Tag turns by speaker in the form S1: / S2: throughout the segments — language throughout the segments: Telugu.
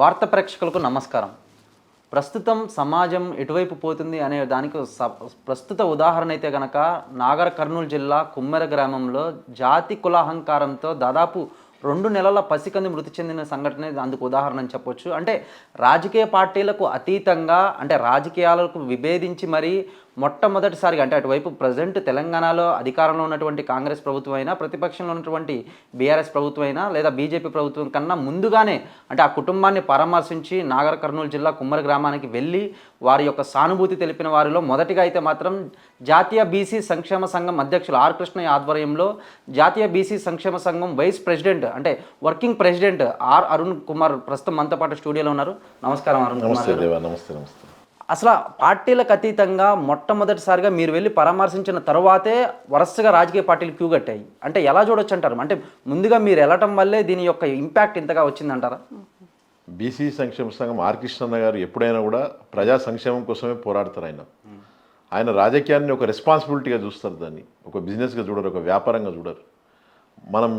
S1: వార్త ప్రేక్షకులకు నమస్కారం. ప్రస్తుతం సమాజం ఎటువైపు పోతుంది అనే దానికి ప్రస్తుత ఉదాహరణ అయితే కనుక నాగర్ కర్నూలు జిల్లా కుమ్మెర గ్రామంలో జాతి కులాహంకారంతో దాదాపు 2 నెలల పసికందు మృతి చెందిన సంఘటన అందుకు ఉదాహరణ అని చెప్పొచ్చు. అంటే రాజకీయ పార్టీలకు అతీతంగా అంటే రాజకీయాలకు విభేదించి మరీ మొట్టమొదటిసారిగా అంటే అటువైపు ప్రజెంట్ తెలంగాణలో అధికారంలో ఉన్నటువంటి కాంగ్రెస్ ప్రభుత్వం అయినా, ప్రతిపక్షంలో ఉన్నటువంటి బీఆర్ఎస్ ప్రభుత్వం అయినా లేదా బీజేపీ ప్రభుత్వం కన్నా ముందుగానే అంటే ఆ కుటుంబాన్ని పరామర్శించి నాగర్ కర్నూలు జిల్లా కుమ్మరి గ్రామానికి వెళ్ళి వారి యొక్క సానుభూతి తెలిపిన వారిలో మొదటిగా అయితే మాత్రం జాతీయ బీసీ సంక్షేమ సంఘం అధ్యక్షులు ఆర్ కృష్ణయ్య ఆధ్వర్యంలో జాతీయ బీసీ సంక్షేమ సంఘం వైస్ ప్రెసిడెంట్ అంటే working president R Arun Kumar ప్రస్తుతం మనతో పాటు స్టూడియోలో ఉన్నారు. నమస్కారం అరుణ్ కుమార్.
S2: నమస్తే.
S1: అసలు పార్టీలకు అతీతంగా మొట్టమొదటిసారిగా మీరు వెళ్ళి పరామర్శించిన తర్వాతే వరుసగా రాజకీయ పార్టీలు క్యూ కట్టాయి. అంటే ఎలా చూడొచ్చు అంటారు? అంటే ముందుగా మీరు వెళ్ళటం వల్లే దీని యొక్క ఇంపాక్ట్ ఇంతగా వచ్చిందంటారా?
S2: బీసీ సంక్షేమ సంఘం ఆర్ కృష్ణన్న గారు ఎప్పుడైనా కూడా ప్రజా సంక్షేమం కోసమే పోరాడతారు. ఆయన రాజకీయాన్ని ఒక రెస్పాన్సిబిలిటీగా చూస్తారు, దాన్ని ఒక బిజినెస్గా చూడరు, ఒక వ్యాపారంగా చూడరు. మనం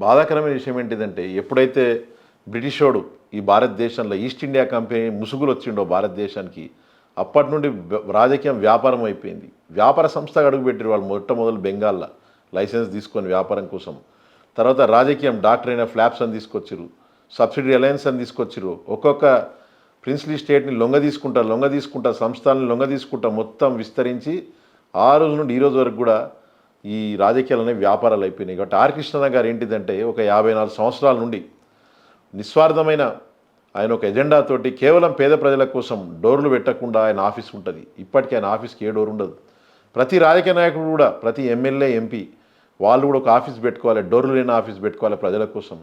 S2: బాధాకరమైన విషయం ఏంటిదంటే ఎప్పుడైతే బ్రిటిషోడు ఈ భారతదేశంలో ఈస్ట్ ఇండియా కంపెనీ ముసుగులు వచ్చిండో భారతదేశానికి, అప్పటి నుండి రాజకీయం వ్యాపారం అయిపోయింది. వ్యాపార సంస్థగా అడుగుపెట్టారు వాళ్ళు మొట్టమొదలు బెంగాల్లో లైసెన్స్ తీసుకొని వ్యాపారం కోసం. తర్వాత రాజకీయం డాక్టర్ ఆఫ్ ల్యాబ్స్ అని తీసుకొచ్చారు, సబ్సిడీ అలయన్స్ అని తీసుకొచ్చారు. ఒక్కొక్క ప్రిన్స్లీ స్టేట్ని లొంగ తీసుకుంటా సంస్థలను లొంగ తీసుకుంటా మొత్తం విస్తరించి ఆ రోజు నుండి ఈ రోజు వరకు కూడా ఈ రాజకీయాలు అనేవి వ్యాపారాలు అయిపోయినాయి. కాబట్టి ఆర్ కృష్ణన్న గారు ఏంటిదంటే ఒక 54 సంవత్సరాల నుండి నిస్వార్థమైన ఆయన ఒక ఎజెండాతోటి కేవలం పేద ప్రజల కోసం డోర్లు పెట్టకుండా ఆయన ఆఫీస్ ఉంటుంది. ఇప్పటికీ ఆయన ఆఫీస్కి ఏ డోర్ ఉండదు. ప్రతి రాజకీయ నాయకుడు కూడా, ప్రతి ఎమ్మెల్యే ఎంపీ వాళ్ళు కూడా ఒక ఆఫీస్ పెట్టుకోవాలి, డోర్లు లేని ఆఫీస్ పెట్టుకోవాలి ప్రజల కోసం.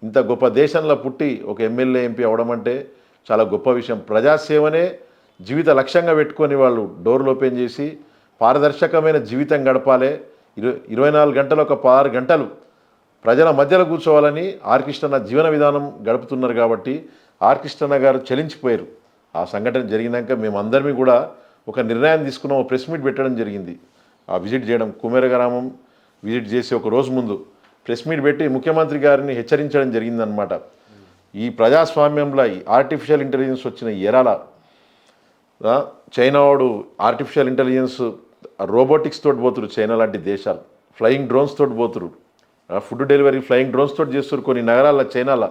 S2: ఇంత గొప్ప దేశంలో పుట్టి ఒక ఎమ్మెల్యే ఎంపీ అవడం అంటే చాలా గొప్ప విషయం. ప్రజాసేవనే జీవిత లక్ష్యంగా పెట్టుకొని వాళ్ళు డోర్లు ఓపెన్ చేసి పారదర్శకమైన జీవితం గడపాలి. 24 గంటలు ఒక 16 గంటలు ప్రజల మధ్యలో కూర్చోవాలని ఆర్ కృష్ణన్న జీవన విధానం గడుపుతున్నారు. కాబట్టి ఆర్ కృష్ణన్న గారు చలించిపోయారు. ఆ సంఘటన జరిగినాక మేమందరినీ కూడా ఒక నిర్ణయం తీసుకున్నాం, ఒక ప్రెస్ మీట్ పెట్టడం జరిగింది. ఆ విజిట్ చేయడం, కుమ్మేర గ్రామం విజిట్ చేసి ఒక రోజు ముందు ప్రెస్ మీట్ పెట్టి ముఖ్యమంత్రి గారిని హెచ్చరించడం జరిగిందనమాట. ఈ ప్రజాస్వామ్యంలో ఈ ఆర్టిఫిషియల్ ఇంటెలిజెన్స్ వచ్చిన ఎరాల చైనా వాడు ఆర్టిఫిషియల్ ఇంటెలిజెన్స్ రోబోటిక్స్ తోటి పోతురు, చైనా లాంటి దేశాలు ఫ్లయింగ్ డ్రోన్స్ తోటి పోతురు, ఫుడ్ డెలివరీ ఫ్లయింగ్ డ్రోన్స్ తోటి చేస్తారు. కొన్ని నగరాల్లో చైనాలో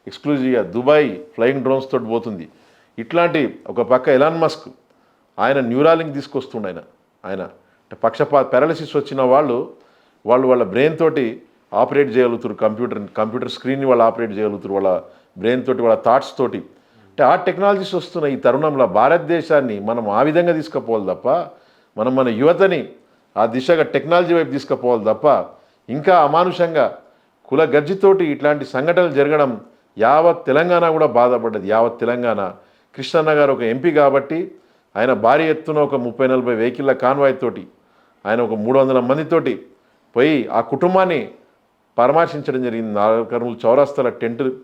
S2: ఎక్స్క్లూజివ్గా దుబాయ్ ఫ్లయింగ్ డ్రోన్స్ తోటి పోతుంది. ఇట్లాంటి ఒక పక్క ఎలాన్ మస్క్ ఆయన న్యూరాలింక్ తీసుకొస్తుండ ఆయన పారాలిసిస్ వచ్చిన వాళ్ళు వాళ్ళ బ్రెయిన్ తోటి ఆపరేట్ చేయగలుగుతారు, కంప్యూటర్ స్క్రీన్ని వాళ్ళు ఆపరేట్ చేయగలుగుతారు, వాళ్ళ బ్రెయిన్ తోటి, వాళ్ళ థాట్స్ తోటి. అంటే ఆ టెక్నాలజీస్ వస్తున్న ఈ తరుణంలో భారతదేశాన్ని మనం ఆ విధంగా తీసుకుపోవాలి తప్ప, మన యువతని ఆ దిశగా టెక్నాలజీ వైపు తీసుకుపోవాలి తప్ప ఇంకా అమానుషంగా కుల గర్జితోటి ఇట్లాంటి సంఘటనలు జరగడం యావత్ తెలంగాణ కూడా బాధపడ్డది. యావత్ తెలంగాణ. కృష్ణన్న గారు ఒక ఎంపీ కాబట్టి ఆయన భారీ ఎత్తున ఒక 30-40 వెహికల్ల కాన్వాయ్ తోటి ఆయన ఒక 300 మందితోటి పోయి ఆ కుటుంబాన్ని పరామర్శించడం జరిగింది. నాగర్ కర్నూలు చౌరస్తాల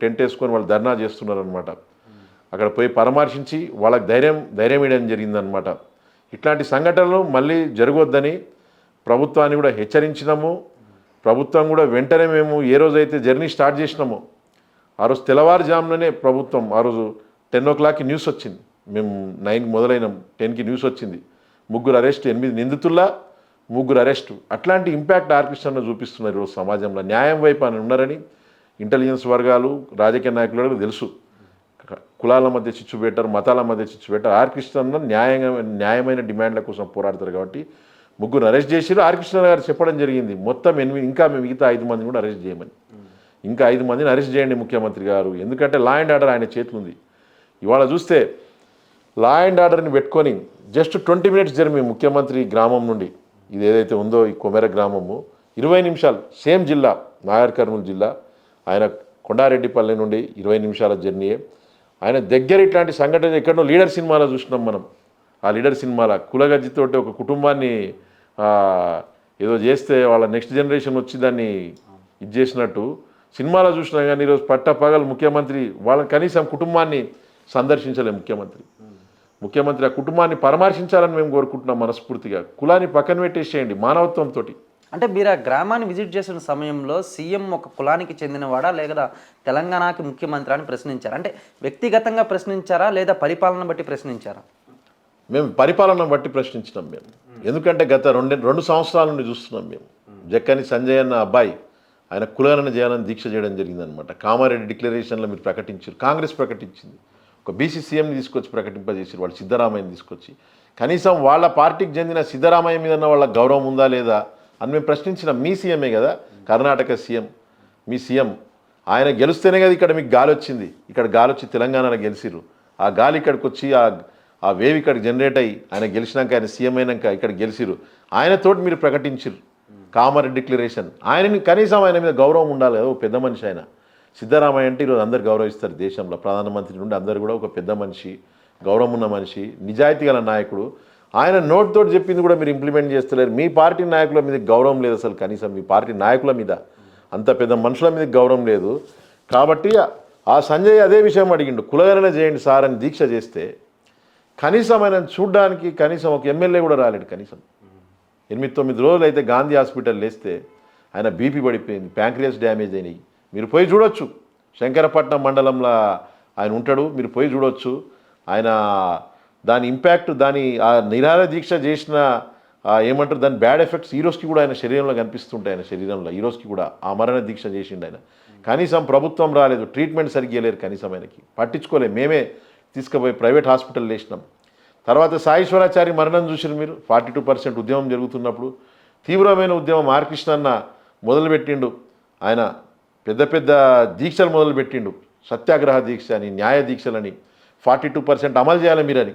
S2: టెంట్ వేసుకొని వాళ్ళు ధర్నా చేస్తున్నారనమాట. అక్కడ పోయి పరామర్శించి వాళ్ళకి ధైర్యం ఇవ్వడం జరిగిందనమాట. ఇట్లాంటి సంఘటనలు మళ్ళీ జరగొద్దని ప్రభుత్వాన్ని కూడా హెచ్చరించినాము. ప్రభుత్వం కూడా వెంటనే మేము ఏ రోజైతే జర్నీ స్టార్ట్ చేసినామో ఆ రోజు తెల్లవారుజాముననే ప్రభుత్వం ఆ రోజు 10 o'clockకి న్యూస్ వచ్చింది. మేము 9కి మొదలైనాం, 10కి న్యూస్ వచ్చింది. 3 అరెస్ట్, 8 నిందితుల్లా 3 అరెస్టు. అట్లాంటి ఇంపాక్ట్ ఆర్ కృష్ణన్న చూపిస్తున్నారు ఈరోజు సమాజంలో. న్యాయం వైపు అని ఉన్నారని ఇంటెలిజెన్స్ వర్గాలు, రాజకీయ నాయకులకు తెలుసు. కులాల మధ్య చిచ్చు పెట్టారు, మతాల మధ్య చిచ్చు పెట్టారు. ఆర్ కృష్ణన్న న్యాయమైన డిమాండ్ల కోసం పోరాడతారు. కాబట్టి 3 అరెస్ట్ చేసిరు. ఆర్ కృష్ణ గారు చెప్పడం జరిగింది మొత్తం 8, ఇంకా మిగతా 5 మందిని కూడా అరెస్ట్ చేయమని. ఇంకా 5 మందిని అరెస్ట్ చేయండి ముఖ్యమంత్రి గారు, ఎందుకంటే లా అండ్ ఆర్డర్ ఆయన చేతులు ఉంది. ఇవాళ చూస్తే లా అండ్ ఆర్డర్ని పెట్టుకొని జస్ట్ 20 minutes జరిమి ముఖ్యమంత్రి గ్రామం నుండి ఇది ఏదైతే ఉందో ఈ కొమెర గ్రామము 20 నిమిషాలు, సేమ్ జిల్లా నాగర్ కర్నూలు జిల్లా, ఆయన కొండారెడ్డిపల్లి నుండి 20 నిమిషాల జర్నీయే. ఆయన దగ్గర ఇట్లాంటి సంఘటన ఎక్కడో లీడర్ సినిమాలో చూసినాం మనం. ఆ లీడర్ సినిమాలో కులగజ్జితోటి ఒక కుటుంబాన్ని ఏదో చేస్తే వాళ్ళ నెక్స్ట్ జనరేషన్ వచ్చి దాన్ని ఇది చేసినట్టు సినిమాలో చూసినా కానీ ఈరోజు పగలు ముఖ్యమంత్రి వాళ్ళని కనీసం కుటుంబాన్ని సందర్శించలేము. ముఖ్యమంత్రి ఆ కుటుంబాన్ని పరామర్శించాలని మేము కోరుకుంటున్నాం మనస్ఫూర్తిగా. కులాన్ని పక్కన పెట్టేసేయండి, మానవత్వంతో
S1: అంటే మీరు ఆ గ్రామాన్ని విజిట్ చేసిన సమయంలో సీఎం ఒక కులానికి చెందినవాడా లేదా తెలంగాణకి ముఖ్యమంత్రి అని ప్రశ్నించారా? అంటే వ్యక్తిగతంగా ప్రశ్నించారా లేదా పరిపాలన బట్టి ప్రశ్నించారా?
S2: మేము పరిపాలన బట్టి ప్రశ్నించినాం మేము. ఎందుకంటే గత రెండు సంవత్సరాల నుండి చూస్తున్నాం మేము. జక్కని సంజయ్ అన్న అబ్బాయి ఆయన కులగణన చేయాలని దీక్ష చేయడం జరిగిందనమాట. కామారెడ్డి డిక్లరేషన్లో మీరు ప్రకటించారు, కాంగ్రెస్ ప్రకటించింది. ఒక బీసీ సీఎంని తీసుకొచ్చి ప్రకటింపజేసారు వాళ్ళు, సిద్ధరామయ్యని తీసుకొచ్చి. కనీసం వాళ్ళ పార్టీకి చెందిన సిద్ధరామయ్య మీద వాళ్ళ గౌరవం ఉందా లేదా అని మేము ప్రశ్నించినాం. మీ సీఎంఏ కదా, కర్ణాటక సీఎం, మీ సీఎం. ఆయన గెలుస్తేనే కదా ఇక్కడ మీకు గాలి వచ్చింది. ఇక్కడ గాలి వచ్చి తెలంగాణలో గెలిచిరు. ఆ గాలి ఇక్కడికి వచ్చి ఆ వేవ్ ఇక్కడికి జనరేట్ అయ్యి ఆయన గెలిచినాక, ఆయన సీఎం అయినాక ఇక్కడ గెలిచిరు. ఆయనతోటి మీరు ప్రకటించారు కామారెడ్డి డిక్లరేషన్. ఆయనని కనీసం ఆయన మీద గౌరవం ఉండాలి కదా, ఒక పెద్ద మనిషి ఆయన. సిద్ధరామయ్య అంటే ఈరోజు అందరు గౌరవిస్తారు దేశంలో, ప్రధానమంత్రి నుండి అందరు కూడా ఒక పెద్ద మనిషి, గౌరవం ఉన్న మనిషి, నిజాయితీ గల నాయకుడు. ఆయన నోటితోటి చెప్పింది కూడా మీరు ఇంప్లిమెంట్ చేస్తలేరు. మీ పార్టీ నాయకుల మీద గౌరవం లేదు అసలు, కనీసం మీ పార్టీ నాయకుల మీద, అంత పెద్ద మనుషుల మీద గౌరవం లేదు. కాబట్టి ఆ సంజయ్ అదే విషయం అడిగిండు, కులగణన చేయండి సార్ అని దీక్ష చేస్తే కనీసం ఆయన చూడ్డానికి కనీసం ఒక ఎమ్మెల్యే కూడా రాలేడు. కనీసం 8-9 రోజులు అయితే గాంధీ హాస్పిటల్ లేస్తే ఆయన బీపీ పడిపోయింది, ప్యాంక్రియాస్ డ్యామేజ్ అయినాయి. మీరు పోయి చూడొచ్చు, శంకరపట్నం మండలంలో ఆయన ఉంటాడు, మీరు పోయి చూడొచ్చు. ఆయన దాని ఇంపాక్ట్, దాని ఆ నిరాహార దీక్ష చేసిన ఏమంటారు దాని బ్యాడ్ ఎఫెక్ట్స్ ఈ రోజుకి కూడా ఆయన శరీరంలో కనిపిస్తుంటాయి. ఆయన శరీరంలో ఈ రోజుకి కూడా ఆ మరణ దీక్ష చేసిండు ఆయన. కనీసం ప్రభుత్వం రాలేదు, ట్రీట్మెంట్ సరిగ్గా లేరు, కనీసం ఆయనకి పట్టించుకోలేదు. మేమే తీసుకుపోయి ప్రైవేట్ హాస్పిటల్ వేసినాం. తర్వాత సాయేశ్వరాచారి మరణం చూసిరు మీరు. 42% ఉద్యమం జరుగుతున్నప్పుడు తీవ్రమైన ఉద్యమం ఆర్కృష్ణ అన్న మొదలుపెట్టిండు. ఆయన పెద్ద పెద్ద దీక్షలు మొదలుపెట్టిండు, సత్యాగ్రహ దీక్ష అని, న్యాయ దీక్షలని. 42% అమలు చేయాలి మీరని.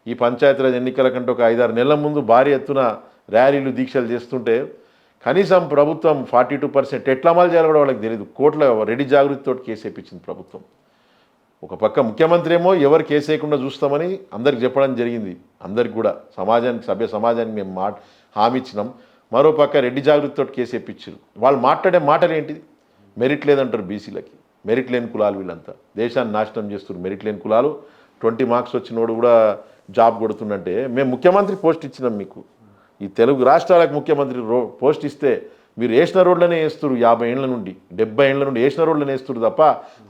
S2: ఈ పంచాయతీరాజ్ ఎన్నికల కంటే ఒక 5-6 నెలల ముందు భారీ ఎత్తున ర్యాలీలు దీక్షలు చేస్తుంటే కనీసం ప్రభుత్వం 42% ఎట్లా అమలు చేయాలో కూడా వాళ్ళకి తెలియదు. కోట్ల రెడ్డి జాగృతితో కేసు వేయించింది ప్రభుత్వం. ఒక పక్క ముఖ్యమంత్రి ఏమో ఎవరు కేసు వేయకుండా చూస్తామని అందరికి చెప్పడం జరిగింది. అందరికి కూడా సమాజానికి, సభ్య సమాజానికి మేము హామీ ఇచ్చినాం. మరో పక్క రెడ్డి జాగృతితో కేసు వేయించారు. వాళ్ళు మాట్లాడే మాటలు ఏంటిది? మెరిట్ లేదంటారు బీసీలకి. మెరిట్ లేని కులాలు వీళ్ళంతా దేశాన్ని నాశనం చేస్తున్నారు. మెరిట్ లేని కులాలు, 20 మార్క్స్ వచ్చినోడు కూడా జాబ్ కొడుతుందంటే మేము ముఖ్యమంత్రి పోస్ట్ ఇచ్చినాం మీకు. ఈ తెలుగు రాష్ట్రాలకు ముఖ్యమంత్రి పోస్ట్ ఇస్తే మీరు వేసిన రోడ్లనే వేస్తారు. 50 ఏళ్ళ నుండి 70 ఏళ్ళ నుండి వేసిన రోడ్లనే వేస్తారు తప్ప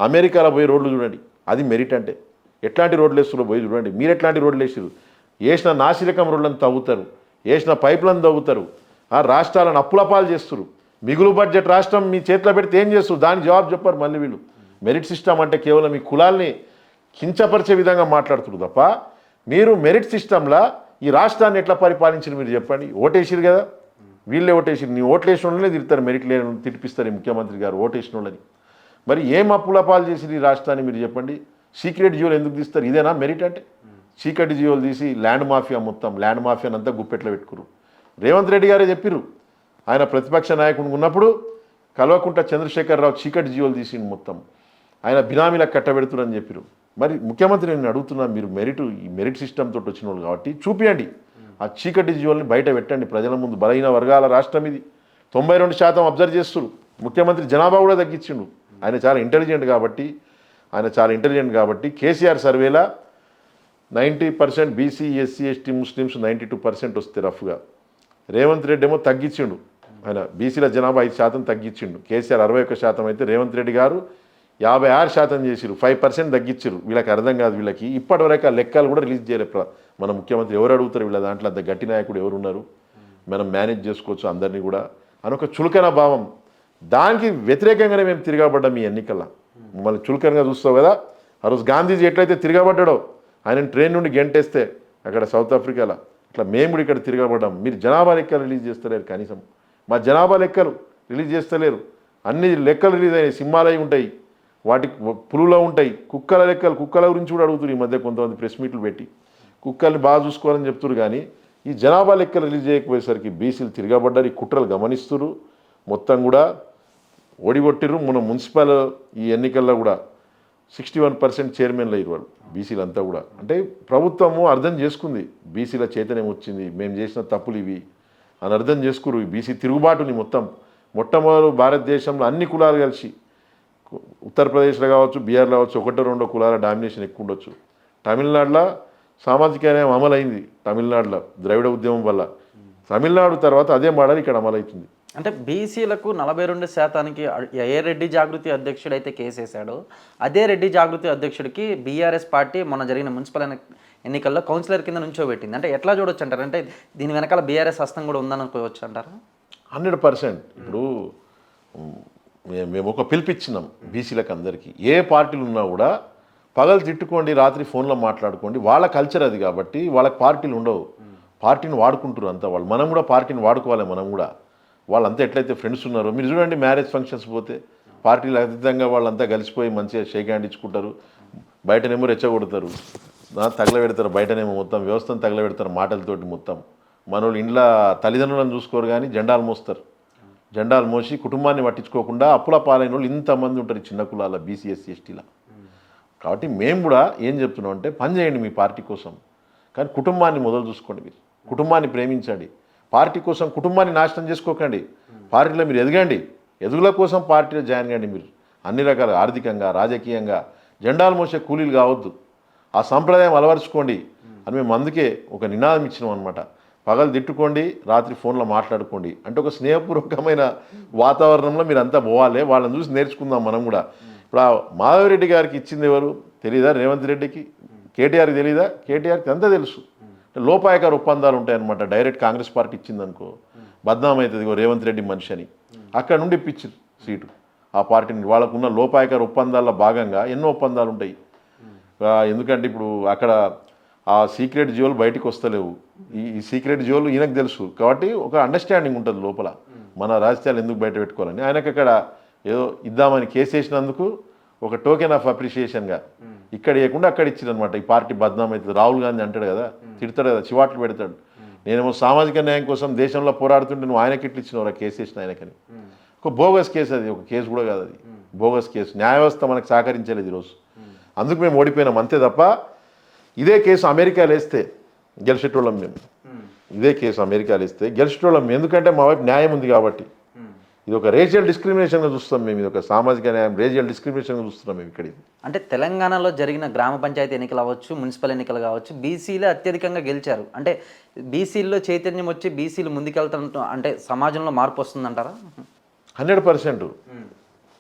S2: అమెరికాలో పోయి రోడ్లు చూడండి, అది మెరిట్ అంటే. ఎట్లాంటి రోడ్లు వేస్తారో పోయి చూడండి. మీరు ఎట్లాంటి రోడ్లు వేసారు? వేసిన నాసిరకం రోడ్లను తవ్వుతారు, వేసిన పైపులను తవ్వుతారు, రాష్ట్రాలను అప్పులపాలు చేస్తారు. మిగులు బడ్జెట్ రాష్ట్రం మీ చేతిలో పెడితే ఏం చేస్తారు? దానికి జవాబు చెప్పారు మళ్ళీ వీళ్ళు. మెరిట్ సిస్టమ్ అంటే కేవలం మీ కులాల్ని కించపరిచే విధంగా మాట్లాడుతున్నారు తప్ప మీరు మెరిట్ సిస్టంలో ఈ రాష్ట్రాన్ని ఎట్లా పరిపాలించారు మీరు చెప్పండి. ఓటేసిరు కదా, వీళ్ళే ఓటేసిరు. నీ ఓట్లేసిన వాళ్ళనే తిడతారు, మెరిట్ లేని తిడిపిస్తారు ఈ ముఖ్యమంత్రి గారు ఓటేసిన వాళ్ళని. మరి ఏం అప్పులపాలు చేసిరు ఈ రాష్ట్రాన్ని మీరు చెప్పండి. సీక్రెట్ జియోలు ఎందుకు తీస్తారు? ఇదేనా మెరిట్ అంటే? చీకటి జియోలు తీసి ల్యాండ్ మాఫియా, మొత్తం ల్యాండ్ మాఫియాని అంతా గుప్పెట్లో పెట్టుకురు. రేవంత్ రెడ్డి గారే చెప్పిర్రు, ఆయన ప్రతిపక్ష నాయకుడు ఉన్నప్పుడు కల్వకుంట్ల చంద్రశేఖరరావు చీకటి జియోలు తీసిండు మొత్తం, ఆయన బినామీలకు కట్టబెడుతున్నారని చెప్పిరు. మరి ముఖ్యమంత్రి నేను అడుగుతున్నాను, మీరు ఈ మెరిట్ సిస్టమ్ తోటి వచ్చిన వాళ్ళు కాబట్టి చూపియండి, ఆ చీకటి జియోల్ని బయట పెట్టండి ప్రజల ముందు. బలహీన వర్గాల రాష్ట్రం ఇది. 92% అబ్జర్వ్ చేస్తున్నారు. ముఖ్యమంత్రి జనాభా కూడా తగ్గించిండు. ఆయన చాలా ఇంటెలిజెంట్ కాబట్టి కేసీఆర్ సర్వేలా 90% బీసీ, ఎస్సీ, ఎస్టీ, ముస్లిమ్స్ 92% వస్తే రఫ్గా. రేవంత్ రెడ్డి ఏమో తగ్గించిండు, ఆయన బీసీల జనాభా 5% తగ్గించిండు. కేసీఆర్ 61% అయితే రేవంత్ రెడ్డి గారు 56% చేసిరు, 5% తగ్గించారు. వీళ్ళకి అర్థం కాదు. వీళ్ళకి ఇప్పటివరకు ఆ లెక్కలు కూడా రిలీజ్ చేయలేదు మన ముఖ్యమంత్రి. ఎవరు అడుగుతారు వీళ్ళ దాంట్లో? అంత గట్టి నాయకుడు ఎవరు ఉన్నారు? మనం మేనేజ్ చేసుకోవచ్చు అందరినీ కూడా అని ఒక చులకన భావం. దానికి వ్యతిరేకంగానే మేము తిరగబడ్డాం ఈ ఎన్నికల్లో. మమ్మల్ని చులకనగా చూస్తావు కదా. ఆ రోజు గాంధీజీ ఎట్లయితే తిరగబడ్డాడో, ఆయన ట్రైన్ నుండి గెంటేస్తే అక్కడ సౌత్ ఆఫ్రికాలో, అట్లా మేము కూడా ఇక్కడ తిరగబడ్డాం. మీరు జనాభా లెక్కలు రిలీజ్ చేస్తలేరు, కనీసం మా జనాభా లెక్కలు రిలీజ్ చేస్తలేరు. అన్ని లెక్కలు రిలీజ్ అయినాయి, సింహాలై ఉంటాయి, వాటికి పులులో ఉంటాయి, కుక్కల లెక్కలు, కుక్కల గురించి కూడా అడుగుతారు ఈ మధ్య కొంతమంది ప్రెస్ మీట్లు పెట్టి. కుక్కల్ని బాగా చూసుకోవాలని చెప్తున్నారు, కానీ ఈ జనాభా లెక్కలు రిలీజ్ చేయకపోయేసరికి బీసీలు తిరగబడ్డారు. ఈ కుట్రలు గమనిస్తున్నారు, మొత్తం కూడా ఓడిగొట్టిర్రు. మన మున్సిపల్ ఈ ఎన్నికల్లో కూడా 61% చైర్మన్లు అయ్యారు వాళ్ళు, బీసీలు అంతా కూడా. అంటే ప్రభుత్వము అర్థం చేసుకుంది, బీసీల చైతన్యం వచ్చింది, మేము చేసిన తప్పులు ఇవి అని అర్థం చేసుకురు. ఈ బీసీ తిరుగుబాటుని మొట్టమొదటి భారతదేశంలో అన్ని కులాలు కలిసి, ఉత్తరప్రదేశ్లో కావచ్చు, బీహార్లో కావచ్చు, 1-2 కులాల డామినేషన్ ఎక్కువ ఉండొచ్చు. తమిళనాడులో సామాజిక న్యాయం అమలైంది, తమిళనాడులో ద్రవిడ ఉద్యమం వల్ల. తమిళనాడు తర్వాత అదే మోడల్ ఇక్కడ అమలవుతుంది.
S1: అంటే బీసీలకు 42% ఏ రెడ్డి జాగృతి అధ్యక్షుడు అయితే కేసేశాడో అదే రెడ్డి జాగృతి అధ్యక్షుడికి బీఆర్ఎస్ పార్టీ మొన్న జరిగిన మున్సిపల్ ఎన్నికల్లో కౌన్సిలర్ కింద నుంచోబెట్టింది. అంటే ఎట్లా చూడొచ్చు అంటారు? అంటే దీని వెనకాల బీఆర్ఎస్ హస్తం కూడా ఉందనుకోవచ్చు అంటారు?
S2: 100%. ఇప్పుడు మేము ఒక పిలిపిచ్చినాం బీసీలకు అందరికీ. ఏ పార్టీలు ఉన్నా కూడా పగలు తిట్టుకోండి, రాత్రి ఫోన్లో మాట్లాడుకోండి. వాళ్ళ కల్చర్ అది కాబట్టి వాళ్ళకి పార్టీలు ఉండవు. పార్టీని వాడుకుంటారు అంతా వాళ్ళు. మనం కూడా పార్టీని వాడుకోవాలి. మనం కూడా వాళ్ళంతా ఎట్లయితే ఫ్రెండ్స్ ఉన్నారో మీరు చూడండి, మ్యారేజ్ ఫంక్షన్స్ పోతే పార్టీలు అతీతంగా వాళ్ళంతా కలిసిపోయి మంచిగా షేక్ హ్యాండ్ ఇచ్చుకుంటారు. బయటనేమో రెచ్చగొడతారు, తగలబెడతారు. బయటనేమో మొత్తం వ్యవస్థను తగలబెడతారు మాటలతోటి. మొత్తం మనోళ్ళు ఇంట్లో తల్లిదండ్రులను చూసుకోరు కానీ జెండాలు మోస్తారు. జెండాలు మోసి కుటుంబాన్ని పట్టించుకోకుండా అప్పుల పాలైన వాళ్ళు ఇంతమంది ఉంటారు చిన్న కులాల బీసీ ఎస్సీ ఎస్టీల. కాబట్టి మేము కూడా ఏం చెప్తున్నాం అంటే పని చేయండి మీ పార్టీ కోసం, కానీ కుటుంబాన్ని మొదలు చూసుకోండి. మీరు కుటుంబాన్ని ప్రేమించండి. పార్టీ కోసం కుటుంబాన్ని నాశనం చేసుకోకండి. పార్టీలో మీరు ఎదగండి. ఎదుగుల కోసం పార్టీలో జాయిన్ కండి. మీరు అన్ని రకాల ఆర్థికంగా రాజకీయంగా జెండాలు మోసే కూలీలు కావద్దు. ఆ సంప్రదాయం అలవరుచుకోండి అని మేము అందుకే ఒక నినాదం ఇచ్చినాం అనమాట. పగలు తిట్టుకోండి, రాత్రి ఫోన్లో మాట్లాడుకోండి. అంటే ఒక స్నేహపూర్వకమైన వాతావరణంలో మీరు అంతా పోవాలి. వాళ్ళని చూసి నేర్చుకుందాం మనం కూడా. ఇప్పుడు ఆ మాధవరెడ్డి గారికి ఇచ్చింది ఎవరు తెలీదా? రేవంత్ రెడ్డికి. కేటీఆర్కి తెలీదా? కేటీఆర్కి అంతా తెలుసు. లోపాయకార ఒప్పందాలు ఉంటాయన్నమాట. డైరెక్ట్ కాంగ్రెస్ పార్టీ ఇచ్చిందనుకో బద్నాం అవుతుంది, రేవంత్ రెడ్డి మనిషి అని. అక్కడ నుండి ఇప్పించారు సీటు ఆ పార్టీని. వాళ్ళకున్న లోపాయకార ఒప్పందాల్లో భాగంగా ఎన్నో ఒప్పందాలు ఉంటాయి. ఎందుకంటే ఇప్పుడు అక్కడ ఆ సీక్రెట్ జియోలు బయటికి వస్తలేవు. ఈ సీక్రెట్ జియోలు ఈయనకు తెలుసు కాబట్టి ఒక అండర్స్టాండింగ్ ఉంటుంది లోపల, మన రాజకీయాలు ఎందుకు బయట పెట్టుకోవాలని. ఆయనకు అక్కడ ఏదో ఇద్దామని కేసు వేసినందుకు ఒక టోకెన్ ఆఫ్ అప్రిషియేషన్గా ఇక్కడ ఇవ్వకుండా అక్కడ ఇచ్చారనమాట. ఈ పార్టీ బద్నాం అవుతుంది. రాహుల్ గాంధీ అంటాడు కదా, తిడతాడు కదా, చివాట్లు పెడతాడు. నేనేమో సామాజిక న్యాయం కోసం దేశంలో పోరాడుతుంటే నువ్వు ఆయనకి ఇట్లు ఇచ్చినవరా కేసు వేసిన ఆయనకని. ఒక బోగస్ కేసు అది, ఒక కేసు కూడా కాదు అది, బోగస్ కేసు. న్యాయ వ్యవస్థ మనకు సహకరించలేదు ఈరోజు. అందుకు మేము ఓడిపోయినాం అంతే తప్ప ఇదే కేసు అమెరికాలో వేస్తే గెలిచేటోళ్ళం మేము. ఇదే కేసు అమెరికాలో వేస్తే గెలిచేటోళ్ళం. ఎందుకంటే మా వైపు న్యాయం ఉంది కాబట్టి. ఇది ఒక రేషియల్ డిస్క్రిమినేషన్గా చూస్తాం మేము. ఇది ఒక సామాజిక న్యాయం రేషియల్ డిస్క్రిమినేషన్గా చూస్తున్నాం మేము ఇక్కడ.
S1: అంటే తెలంగాణలో జరిగిన గ్రామ పంచాయతీ ఎన్నికలు అవ్వచ్చు, మున్సిపల్ ఎన్నికలు కావచ్చు, బీసీలే అత్యధికంగా గెలిచారు. అంటే బీసీల్లో చైతన్యం వచ్చి బీసీలు ముందుకెళ్తాం అంటే సమాజంలో మార్పు వస్తుందంటారా?
S2: 100%.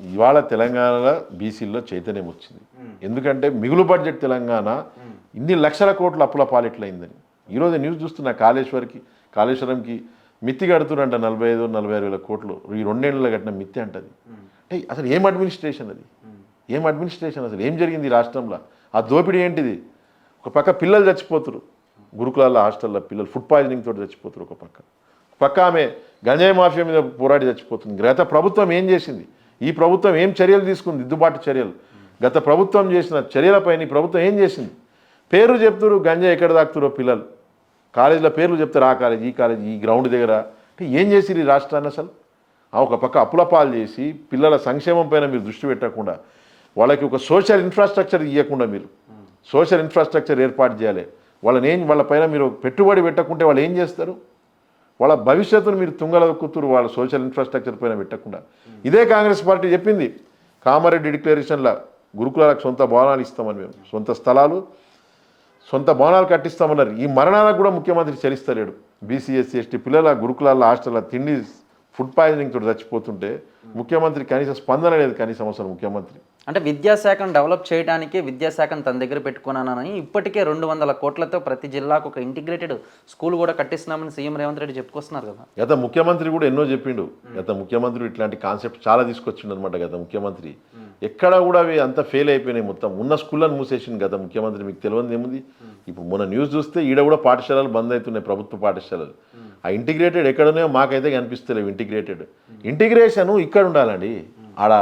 S2: ఇవాళ తెలంగాణలో బీసీల్లో చైతన్యం వచ్చింది. ఎందుకంటే మిగులు బడ్జెట్ తెలంగాణ ఇన్ని లక్షల కోట్ల అప్పుల పాలిట్లయిందని. ఈరోజు న్యూస్ చూస్తున్నా, కాళేశ్వరంకి మిత్తి కడుతున్నంట 45-46 వేల కోట్లు. ఈ 2 ఏళ్ళలో కట్టిన మిత్తి అంటది. అంటే అసలు ఏం అడ్మినిస్ట్రేషన్ అది? ఏం అడ్మినిస్ట్రేషన్ అసలు? ఏం జరిగింది ఈ రాష్ట్రంలో? ఆ దోపిడీ ఏంటిది? ఒక పక్క పిల్లలు చచ్చిపోతున్నారు, గురుకులాల హాస్టల్లో పిల్లలు ఫుడ్ పాయిజనింగ్ తోటి చచ్చిపోతున్నారు. ఒక పక్క ఆమె గంజాయి మాఫియా మీద పోరాడి చచ్చిపోతుంది. గత ప్రభుత్వం ఏం చేసింది? ఈ ప్రభుత్వం ఏం చర్యలు తీసుకుంది? దిద్దుబాటు చర్యలు. గత ప్రభుత్వం చేసిన చర్యలపైన ఈ ప్రభుత్వం ఏం చేసింది? పేర్లు చెప్తారు, గంజాయి ఎక్కడ తాకుతారో పిల్లలు. కాలేజీలో పేర్లు చెప్తారు, ఆ కాలేజ్, ఈ కాలేజ్, ఈ గ్రౌండ్ దగ్గర. అంటే ఏం చేసిరు ఈ రాష్ట్రాన్ని అసలు? ఒక పక్క అప్పుల పాలు చేసి పిల్లల సంక్షేమం పైన మీరు దృష్టి పెట్టకుండా, వాళ్ళకి ఒక సోషల్ ఇన్ఫ్రాస్ట్రక్చర్ ఇవ్వకుండా, మీరు సోషల్ ఇన్ఫ్రాస్ట్రక్చర్ ఏర్పాటు చేయాలి. వాళ్ళ పైన మీరు పెట్టుబడి పెట్టకుంటే వాళ్ళు ఏం చేస్తారు? వాళ్ళ భవిష్యత్తును మీరు తుంగలొక్కుతురు వాళ్ళ సోషల్ ఇన్ఫ్రాస్ట్రక్చర్ పైన పెట్టకుండా. ఇదే కాంగ్రెస్ పార్టీ చెప్పింది కామారెడ్డి డిక్లరేషన్లో గురుకులాలకు సొంత భవనాలు ఇస్తామని, మేము సొంత స్థలాలు సొంత భవనాలు కట్టిస్తామన్నారు. ఈ మరణాలకు కూడా ముఖ్యమంత్రి చలిస్తలేడు. బీసీ ఎస్సీ ఎస్టీ పిల్లల గురుకులాల హాస్టల్లో తిండి ఫుడ్ పాయిజనింగ్ తోటి చచ్చిపోతుంటే ముఖ్యమంత్రి కనీసం స్పందన లేదు. కనీసం అసలు ముఖ్యమంత్రి
S1: అంటే విద్యాశాఖను డెవలప్ చేయడానికి విద్యాశాఖను తన దగ్గర పెట్టుకున్నానని ఇప్పటికే 200 కోట్లతో ప్రతి జిల్లాకు ఒక ఇంటిగ్రేటెడ్ స్కూల్ కూడా కట్టిస్తున్నామని సీఎం రేవంత్ రెడ్డి చెప్పుకొస్తున్నారు కదా.
S2: గత ముఖ్యమంత్రి కూడా ఎన్నో చెప్పిండు. గత ముఖ్యమంత్రి ఇట్లాంటి కాన్సెప్ట్ చాలా తీసుకొచ్చిండు అనమాట. గత ముఖ్యమంత్రి ఎక్కడా కూడా అవి అంతా ఫెయిల్ అయిపోయినాయి. మొత్తం ఉన్న స్కూళ్ళను మూసేసింది గత ముఖ్యమంత్రి. మీకు తెలియదు ఏముంది? ఇప్పుడు మొన్న న్యూస్ చూస్తే ఈడ కూడా పాఠశాలలు బంద్ అవుతున్నాయి, ప్రభుత్వ పాఠశాలలు. ఆ ఇంటిగ్రేటెడ్ ఎక్కడనే మాకైతే కనిపిస్తలేవు. ఇంటిగ్రేషన్ ఇక్కడ ఉండాలండి. ఆడ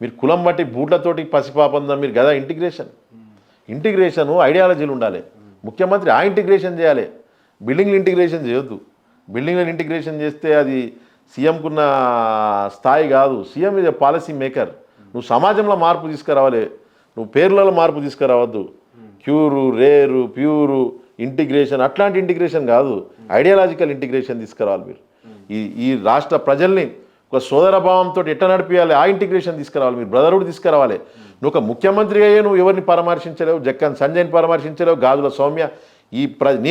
S2: మీరు కులం బట్టి బూట్లతోటి పసిపాపందా మీరు కదా ఇంటిగ్రేషన్ ఐడియాలజీలు ఉండాలి. ముఖ్యమంత్రి ఆ ఇంటిగ్రేషన్ చేయాలి, బిల్డింగ్లు ఇంటిగ్రేషన్ చేయొద్దు. బిల్డింగ్లను ఇంటిగ్రేషన్ చేస్తే అది సీఎంకున్న స్థాయి కాదు. CM is a policy maker. నువ్వు సమాజంలో మార్పు తీసుకురావాలి, నువ్వు పేర్లలో మార్పు తీసుకురావద్దు. క్యూరు, రేరు, ప్యూరు ఇంటిగ్రేషన్ అట్లాంటి ఇంటిగ్రేషన్ కాదు, ఐడియాలజికల్ ఇంటిగ్రేషన్ తీసుకురావాలి. మీరు ఈ రాష్ట్ర ప్రజల్ని ఒక సోదర భావంతో ఎట్లా నడిపించాలి, ఆ ఇంటిగ్రేషన్ తీసుకురావాలి. మీరు బ్రదర్హుడ్ తీసుకురావాలి. నువ్వు ఒక ముఖ్యమంత్రి అయ్యే నువ్వు ఎవరిని పరామర్శించలేవు, జక్కన్ సంజయ్ని పరామర్శించలేవు, గాజుల సౌమ్య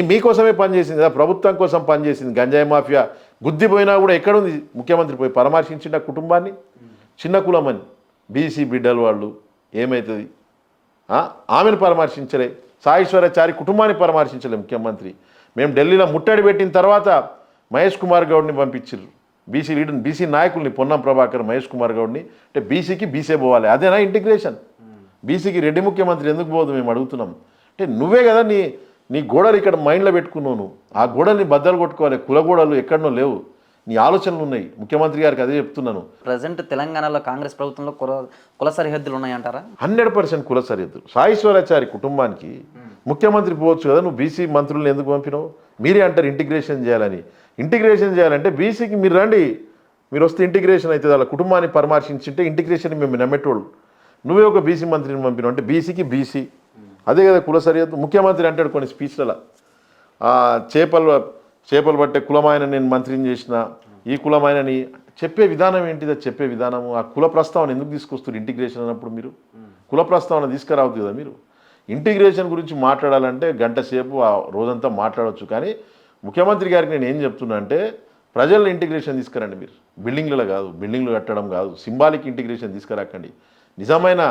S2: మీకోసమే పనిచేసింది కదా, ప్రభుత్వం కోసం పనిచేసింది. గంజాయి మాఫియా గుద్దిపోయినా కూడా ఎక్కడుంది ముఖ్యమంత్రి పోయి పరామర్శించిన కుటుంబాన్ని? చిన్న కులమని బీసీ బిడ్డలు వాళ్ళు ఏమవుతుంది? ఆమెను పరామర్శించలే, సాయేశ్వరాచారి కుటుంబాన్ని పరామర్శించలే ముఖ్యమంత్రి. మేము ఢిల్లీలో ముట్టడి పెట్టిన తర్వాత మహేష్ కుమార్ గౌడ్ని పంపించారు, బీసీ లీడర్, బీసీ నాయకుల్ని, పొన్నం ప్రభాకర్, మహేష్ కుమార్ గౌడ్ని. అంటే బీసీకి బీసీ పోవాలి, అదేనా ఇంటిగ్రేషన్? బీసీకి రెడ్డి ముఖ్యమంత్రి ఎందుకు పోదు మేము అడుగుతున్నాం. అంటే నువ్వే కదా నీ గోడలు ఇక్కడ మైండ్లో పెట్టుకున్నావు, నువ్వు ఆ గోడల్ని బద్దలు కొట్టుకోవాలి. కుల గోడలు ఎక్కడనో లేవు, నీ ఆలోచనలు ఉన్నాయి. ముఖ్యమంత్రి గారికి అదే చెప్తున్నాను.
S1: ప్రజెంట్ తెలంగాణలో కాంగ్రెస్ ప్రభుత్వంలో కుల సరిహద్దులు ఉన్నాయంటారా?
S2: 100% కుల సరిహద్దులు. సాయేశ్వరాచారి కుటుంబానికి ముఖ్యమంత్రి పోవచ్చు కదా, నువ్వు బీసీ మంత్రులను ఎందుకు పంపినావు? మీరే అంటారు ఇంటిగ్రేషన్ చేయాలని. ఇంటిగ్రేషన్ చేయాలంటే బీసీకి మీరు రండి, మీరు వస్తే ఇంటిగ్రేషన్ అవుతుంది. వాళ్ళ కుటుంబాన్ని పరామర్శించింటే ఇంటిగ్రేషన్ మేము నమ్మేటోళ్ళు. నువ్వే ఒక బీసీ మంత్రిని పంపినావు అంటే బీసీకి బీసీ, అదే కదా కుల సరిహద్దు. ముఖ్యమంత్రి అంటాడు కొన్ని స్పీచ్లలో, చేపలు పట్టే కులమైన నేను మంత్రిని చేసిన, ఈ కులమైనని చెప్పే విధానం ఏంటిదో చెప్పే విధానము. ఆ కుల ప్రస్తావన ఎందుకు తీసుకొస్తారు ఇంటిగ్రేషన్ అన్నప్పుడు? మీరు కుల ప్రస్తావన తీసుకురావద్దు కదా. మీరు ఇంటిగ్రేషన్ గురించి మాట్లాడాలంటే గంట సేపు ఆ రోజంతా మాట్లాడవచ్చు. కానీ ముఖ్యమంత్రి గారికి నేను ఏం చెప్తున్నా అంటే, ప్రజల్లో ఇంటిగ్రేషన్ తీసుకురండి. మీరు బిల్డింగ్లలో కాదు, బిల్డింగ్లు కట్టడం కాదు, సింబాలిక్ ఇంటిగ్రేషన్ తీసుకురాకండి. నిజమైన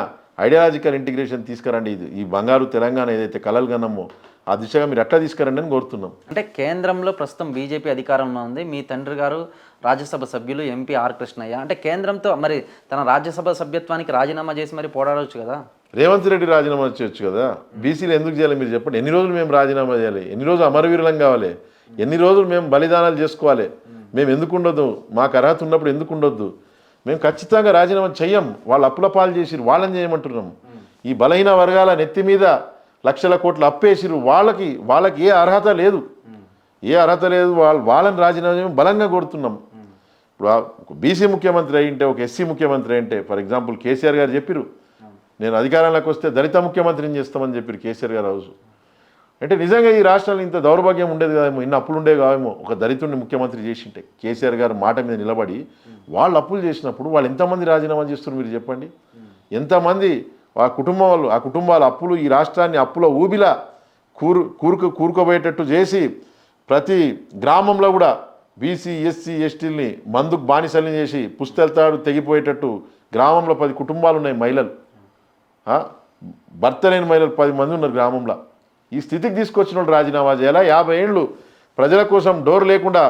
S2: ఐడియాలజికల్ ఇంటిగ్రేషన్ తీసుకురండి. ఇది ఈ బంగారు తెలంగాణ ఏదైతే కలలు కన్నామో ఆ దిశగా మీరు ఎట్లా తీసుకురండి అని కోరుతున్నాం.
S1: అంటే కేంద్రంలో ప్రస్తుతం బీజేపీ అధికారంలో ఉంది. మీ తండ్రి గారు రాజ్యసభ సభ్యులు ఎంపీ ఆర్ కృష్ణయ్య. అంటే కేంద్రంతో మరి తన రాజ్యసభ సభ్యత్వానికి రాజీనామా చేసి మరి పోరాడవచ్చు కదా.
S2: రేవంత్ రెడ్డి రాజీనామా చేయొచ్చు కదా. బీసీలు ఎందుకు చేయాలి మీరు చెప్పండి. ఎన్ని రోజులు మేము రాజీనామా చేయాలి? ఎన్ని రోజులు అమరవీరులం కావాలి? ఎన్ని రోజులు మేము బలిదానాలు చేసుకోవాలి? మేము ఎందుకు ఉండొద్దు? మాకు అర్హత ఉన్నప్పుడు ఎందుకు ఉండొద్దు? మేము ఖచ్చితంగా రాజీనామా చెయ్యం. వాళ్ళు అప్పుల పాలు చేసిరు, వాళ్ళని చేయమంటున్నాం. ఈ బలహీన వర్గాల నెత్తి మీద లక్షల కోట్లు అప్పేసిరు, వాళ్ళకి ఏ అర్హత లేదు, వాళ్ళని రాజీనామా చేయడం బలంగా కోరుతున్నాం. ఇప్పుడు బీసీ ముఖ్యమంత్రి అయింటే, ఒక ఎస్సీ ముఖ్యమంత్రి అయింటే, ఫర్ ఎగ్జాంపుల్ కేసీఆర్ గారు చెప్పిరు, నేను అధికారంలోకి వస్తే దళిత ముఖ్యమంత్రిని చేస్తామని చెప్పారు కేసీఆర్ గారు రోజు. అంటే నిజంగా ఈ రాష్ట్రంలో ఇంత దౌర్భాగ్యం ఉండేది కాదేమో, ఇన్ని అప్పులు ఉండేవి కావేమో. ఒక దళితుడిని ముఖ్యమంత్రి చేసింటే కేసీఆర్ గారు మాట మీద నిలబడి వాళ్ళు అప్పులు చేసినప్పుడు వాళ్ళు ఎంతమంది రాజీనామా చేస్తున్నారు మీరు చెప్పండి? ఎంతమంది ఆ కుటుంబాల అప్పులు ఈ రాష్ట్రాన్ని అప్పుల ఊబిలా కూరుకోబోయేటట్టు చేసి ప్రతి గ్రామంలో కూడా బీసీ ఎస్సీ ఎస్టీలని మందుకు బానిసల్ని చేసి పుస్తెళ్తాడు తెగిపోయేటట్టు గ్రామంలో 10 కుటుంబాలు ఉన్నాయి. మహిళలు, భర్త లేని మహిళలు 10 మంది ఉన్నారు గ్రామంలో. ఈ స్థితికి తీసుకొచ్చిన వాళ్ళు రాజీనామా చేయాలా? 50 ఏళ్ళు ప్రజల కోసం డోర్ లేకుండా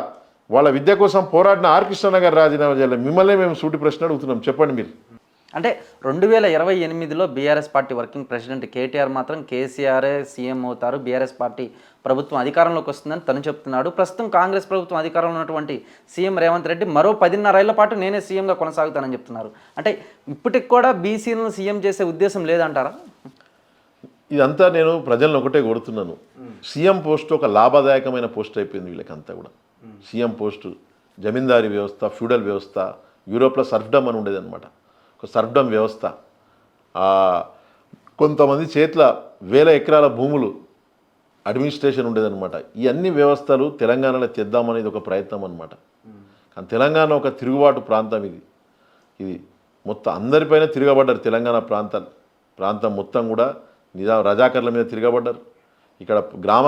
S2: వాళ్ళ విద్య కోసం పోరాడిన ఆర్ కృష్ణ గారు రాజీనామా చేయాలి. మిమ్మల్ని మేము సూటి ప్రశ్న అడుగుతున్నాం, చెప్పండి మీరు.
S1: అంటే 2028లో BRS party working president KTR మాత్రం కేసీఆరే సీఎం అవుతారు, బీఆర్ఎస్ పార్టీ ప్రభుత్వం అధికారంలోకి వస్తుందని తను చెప్తున్నాడు. ప్రస్తుతం కాంగ్రెస్ ప్రభుత్వం అధికారంలో ఉన్నటువంటి సీఎం రేవంత్ రెడ్డి మరో 10.5 ఏళ్ల పాటు నేనే సీఎంగా కొనసాగుతానని చెప్తున్నారు. అంటే ఇప్పటికి కూడా బీసీలను సీఎం చేసే ఉద్దేశం లేదంటారా?
S2: ఇదంతా నేను ప్రజలను ఒకటే కోరుతున్నాను. సీఎం పోస్ట్ ఒక లాభదాయకమైన పోస్ట్ అయిపోయింది వీళ్ళకంతా కూడా. సీఎం పోస్టు జమీందారీ వ్యవస్థ, ఫ్యూడల్ వ్యవస్థ, యూరోప్లో సర్ఫ్డమ్ అని ఉండేది అనమాట. ఒక సర్ఫ్డమ్ వ్యవస్థ. కొంతమంది చేతుల 1000 ఎకరాల భూములు అడ్మినిస్ట్రేషన్ ఉండేదన్నమాట. ఈ అన్ని వ్యవస్థలు తెలంగాణలో తెద్దామనేది ఒక ప్రయత్నం అనమాట. కానీ తెలంగాణ ఒక తిరుగుబాటు ప్రాంతం. ఇది మొత్తం అందరిపైన తిరగబడ్డారు. తెలంగాణ ప్రాంతం మొత్తం కూడా రజాకర్ల మీద తిరగబడ్డారు. ఇక్కడ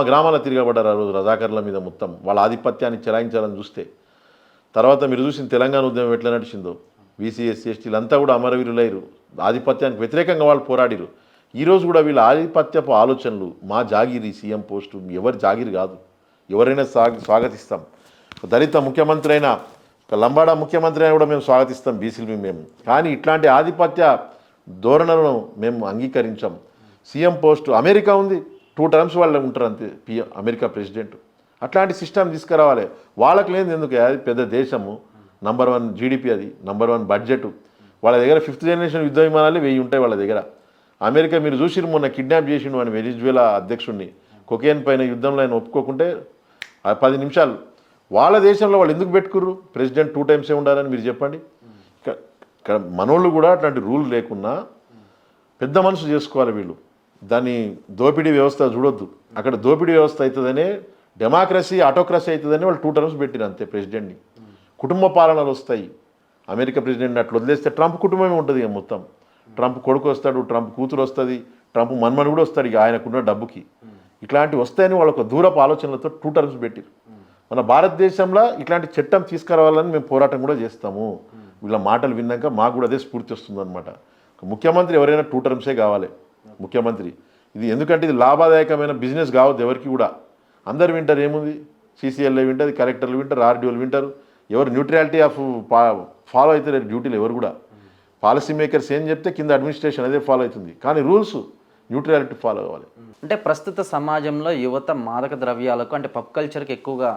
S2: గ్రామాల తిరగబడ్డారు ఆ రోజు రజాకర్ల మీద. మొత్తం వాళ్ళ ఆధిపత్యాన్ని చెలాయించాలని చూస్తే తర్వాత మీరు చూసిన తెలంగాణ ఉద్యమం ఎట్లా నడిచిందో, బీసీ ఎస్సీ ఎస్టీలు అంతా కూడా అమరవీరులైరు, ఆధిపత్యానికి వ్యతిరేకంగా వాళ్ళు పోరాడిరు. ఈరోజు కూడా వీళ్ళ ఆధిపత్యపు ఆలోచనలు, మా జాగిరి సీఎం పోస్టు ఎవరి జాగిరి కాదు, ఎవరైనా స్వాగతిస్తాం. దళిత ముఖ్యమంత్రి అయినా, ఒక లంబాడా ముఖ్యమంత్రి అయినా కూడా మేము స్వాగతిస్తాం బీసీలు మేము. కానీ ఇట్లాంటి ఆధిపత్య ధోరణులను మేము అంగీకరించాం. సీఎం పోస్టు అమెరికా ఉంది, 2 టర్మ్స్ వాళ్ళు ఉంటారు అంతే అమెరికా ప్రెసిడెంట్. అట్లాంటి సిస్టమ్ తీసుకురావాలి. వాళ్ళకి లేదు ఎందుకు? అది పెద్ద దేశము, నంబర్ 1 జీడిపి, అది నంబర్ 1 బడ్జెట్. వాళ్ళ దగ్గర 5th జనరేషన్ యుద్ధ విమానాలు 1000 ఉంటాయి వాళ్ళ దగ్గర. అమెరికా మీరు చూసిరు, మొన్న కిడ్నాప్ చేసిండు అని వెనిజువేలా అధ్యక్షుడిని. కొకేన్ పైన యుద్ధంలో ఆయన ఒప్పుకోకుంటే 10 నిమిషాలు. వాళ్ళ దేశంలో వాళ్ళు ఎందుకు పెట్టుకుర్రు? ప్రెసిడెంట్ 2 టైమ్సే ఉండాలని మీరు చెప్పండి. ఇక్కడ మనోళ్ళు కూడా అట్లాంటి రూల్ లేకున్నా పెద్ద మనసు చేసుకోవాలి వీళ్ళు. దాన్ని దోపిడీ వ్యవస్థ చూడొద్దు. అక్కడ దోపిడీ వ్యవస్థ అవుతుందనే, డెమోక్రసీ ఆటోక్రసీ అవుతుందని వాళ్ళు 2 టర్మ్స్ పెట్టిరు అంతే ప్రెసిడెంట్ని. కుటుంబ పాలనలు వస్తాయి. అమెరికా ప్రెసిడెంట్ని అట్లా వదిలేస్తే ట్రంప్ కుటుంబమే ఉంటుంది ఇక మొత్తం. ట్రంప్ కొడుకు వస్తాడు, ట్రంప్ కూతురు వస్తుంది, ట్రంప్ మన్మను కూడా వస్తాడు ఇక ఆయనకున్న డబ్బుకి. ఇట్లాంటివి వస్తాయని వాళ్ళు ఒక దూరపు ఆలోచనలతో 2 టర్మ్స్ పెట్టారు. మన భారతదేశంలో ఇట్లాంటి చట్టం తీసుకురావాలని మేము పోరాటం కూడా చేస్తాము. వీళ్ళ మాటలు విన్నాక మాకు కూడా అదే స్ఫూర్తి వస్తుందన్నమాట. ముఖ్యమంత్రి ఎవరైనా 2 టర్మ్సే కావాలి ముఖ్యమంత్రి. ఇది ఎందుకంటే ఇది లాభదాయకమైన బిజినెస్ కావద్దు ఎవరికి కూడా. అందరు వింటారు, ఏముంది, సీసీఎల్ఏ వింటుంది, కలెక్టర్లు వింటారు, ఆర్డీఓలు వింటారు. ఎవరు న్యూట్రాలిటీ ఆఫ్ ఫాలో అవుతారు డ్యూటీలు ఎవరు కూడా. పాలసీ మేకర్స్ ఏం చెప్తే కింద అడ్మినిస్ట్రేషన్ అదే ఫాలో అవుతుంది. కానీ రూల్స్ న్యూట్రాలిటీ ఫాలో అవ్వాలి.
S1: అంటే ప్రస్తుత సమాజంలో యువత మాదక ద్రవ్యాలకు అంటే పబ్ కల్చర్కి ఎక్కువగా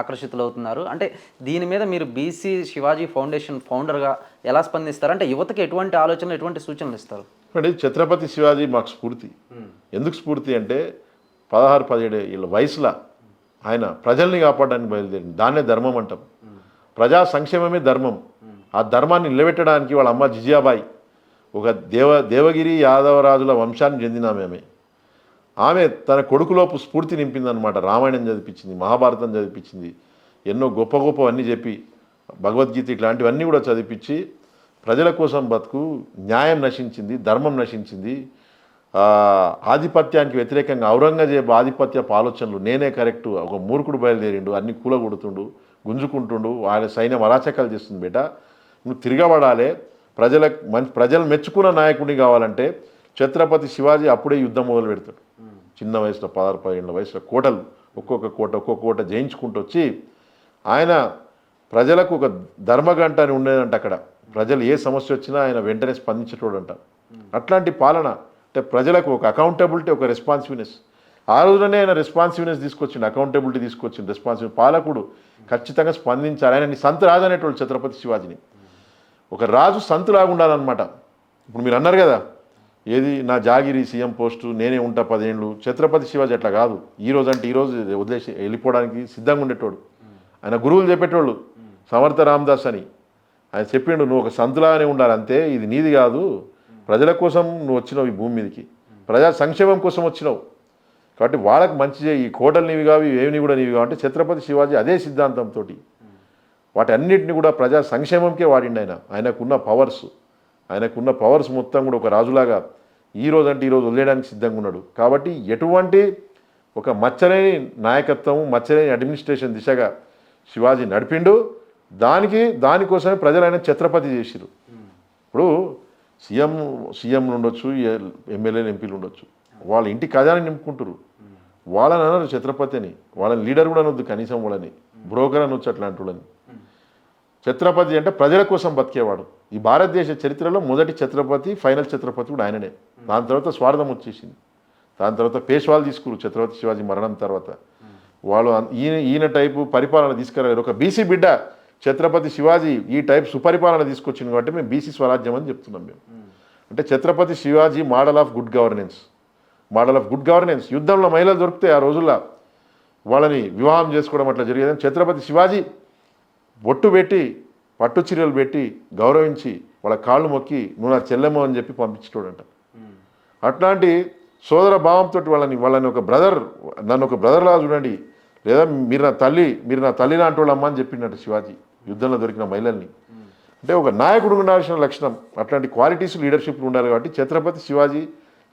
S1: ఆకర్షితులవుతున్నారు. అంటే దీని మీద మీరు బీసీ శివాజీ ఫౌండేషన్ ఫౌండర్గా ఎలా స్పందిస్తారు? అంటే యువతకి ఎటువంటి ఆలోచనలు, ఎటువంటి సూచనలు ఇస్తారు?
S2: అంటే ఛత్రపతి శివాజీ మాకు స్ఫూర్తి. ఎందుకు స్ఫూర్తి అంటే 16-17 ఏళ్ళ వయసులో ఆయన ప్రజల్ని కాపాడడానికి బయలుదేరింది. దాన్నే ధర్మం అంటాం. ప్రజా సంక్షేమమే ధర్మం. ఆ ధర్మాన్ని నిలబెట్టడానికి వాళ్ళ అమ్మ జిజియాబాయి ఒక దేవగిరి యాదవరాజుల వంశాన్ని చెందిన ఆమె తన కొడుకులోపు స్ఫూర్తి నింపిందనమాట. రామాయణం చదివించింది, మహాభారతం చదివించింది, ఎన్నో గొప్ప గొప్పవన్నీ చెప్పి, భగవద్గీత ఇట్లాంటివన్నీ కూడా చదివించి ప్రజల కోసం బతుకు, న్యాయం నశించింది, ధర్మం నశించింది. ఆధిపత్యానికి వ్యతిరేకంగా ఔరంగజేబు ఆధిపత్యపు ఆలోచనలు, నేనే కరెక్టు, ఒక మూర్ఖుడు బయలుదేరిండు, అన్ని కూలగొడుతుండు, గుంజుకుంటుండు, ఆయన సైన్యం అరాచకాలు చేస్తుంది. బేట నువ్వు తిరగబడాలి, ప్రజలు మెచ్చుకున్న నాయకుడిని కావాలంటే ఛత్రపతి శివాజీ అప్పుడే యుద్ధం మొదలు పెడతాడు. చిన్న వయసులో 16-17 వయసులో కోటలు ఒక్కొక్క కోట జయించుకుంటూ వచ్చి ఆయన ప్రజలకు ఒక ధర్మగంట అని ఉండేదంట. అక్కడ ప్రజలు ఏ సమస్య వచ్చినా ఆయన వెంటనే స్పందించేటోడంట. అట్లాంటి పాలన అంటే ప్రజలకు ఒక అకౌంటబిలిటీ, ఒక రెస్పాన్సివ్నెస్. ఆ రోజునే ఆయన రెస్పాన్సివ్నెస్ తీసుకొచ్చిండు, అకౌంటబిలిటీ తీసుకొచ్చిండు, రెస్పాన్సిబిలిటీ. పాలకుడు ఖచ్చితంగా స్పందించాలి. ఆయన సంత్ రాజు అనేటోళ్ళు ఛత్రపతి శివాజీని. ఒక రాజు సంతులాగా ఉండాలన్నమాట. ఇప్పుడు మీరు అన్నారు కదా, ఏది నా జాగిరి సీఎం పోస్టు, నేనే ఉంటా 10 ఏళ్ళు. ఛత్రపతి శివాజీ అట్లా కాదు. ఈరోజు అంటే ఈరోజు వదిలేసి వెళ్ళిపోవడానికి సిద్ధంగా ఉండేటోడు. ఆయన గురువులు చెప్పేటోళ్ళు, సమర్థ రామదాస్ అని. ఆయన చెప్పిండు, నువ్వు ఒక సంతులాగానే ఉండాలి అంతే, ఇది నీది కాదు, ప్రజల కోసం నువ్వు వచ్చినావు ఈ భూమి మీదకి, ప్రజా సంక్షేమం కోసం వచ్చినావు, కాబట్టి వాళ్ళకి మంచి చేయి, ఈ కోటలు నీవి కావు, ఏమి కూడా నీవి కావు అంటే ఛత్రపతి శివాజీ అదే సిద్ధాంతంతో వాటి అన్నిటిని కూడా ప్రజా సంక్షేమంకే వాడిండు. ఆయనకున్న పవర్స్ మొత్తం కూడా ఒక రాజులాగా ఈరోజు అంటే ఈరోజు వదిలేయడానికి సిద్ధంగా ఉన్నాడు. కాబట్టి ఎటువంటి ఒక మచ్చలేని నాయకత్వం, మచ్చలేని అడ్మినిస్ట్రేషన్ దిశగా శివాజీ నడిపిండు. దానికోసమే ప్రజలు ఆయన ఛత్రపతి చేసిరు. ఇప్పుడు సీఎంలు ఉండొచ్చు, ఎమ్మెల్యేలు ఎంపీలు ఉండొచ్చు, వాళ్ళ ఇంటి ఖజానా నింపుకుంటారు. వాళ్ళని అన్నారు ఛత్రపతి అని. వాళ్ళని లీడర్ కూడా అనొద్దు, కనీసం వాళ్ళని బ్రోకర్ అనొచ్చు అట్లాంటి వాళ్ళని. ఛత్రపతి అంటే ప్రజల కోసం బతికేవాడు. ఈ భారతదేశ చరిత్రలో మొదటి ఛత్రపతి, ఫైనల్ ఛత్రపతి కూడా ఆయననే. దాని తర్వాత స్వార్థం వచ్చేసింది. దాని తర్వాత పేష్వాలు తీసుకురు ఛత్రపతి శివాజీ మరణం తర్వాత. వాళ్ళు ఈయన టైపు పరిపాలన తీసుకురాలేరు. ఒక బీసీ బిడ్డ ఛత్రపతి శివాజీ ఈ టైప్ సుపరిపాలన తీసుకొచ్చింది కాబట్టి మేము బీసీ స్వరాజ్యం అని చెప్తున్నాం. మేము అంటే Chhatrapati Shivaji model of good governance. యుద్ధంలో మహిళలు దొరికితే ఆ రోజుల్లో వాళ్ళని వివాహం చేసుకోవడం అట్లా జరిగేదని ఛత్రపతి శివాజీ బొట్టు పెట్టి, పట్టు చీరలు పెట్టి గౌరవించి వాళ్ళ కాళ్ళు మొక్కి నువ్వు నా చెల్లెమ్మ అని చెప్పి పంపించేటోడంట. అట్లాంటి సోదర భావంతో వాళ్ళని ఒక బ్రదర్, నన్ను ఒక బ్రదర్లా చూడండి, లేదా మీరు నా తల్లి లాంటి వాళ్ళమ్మ అని చెప్పిండట శివాజీ యుద్ధంలో దొరికిన మహిళల్ని. అంటే ఒక నాయకుడు ఉండాల్సిన లక్షణం, అట్లాంటి క్వాలిటీస్ లీడర్షిప్లు ఉండాలి. కాబట్టి Chhatrapati Shivaji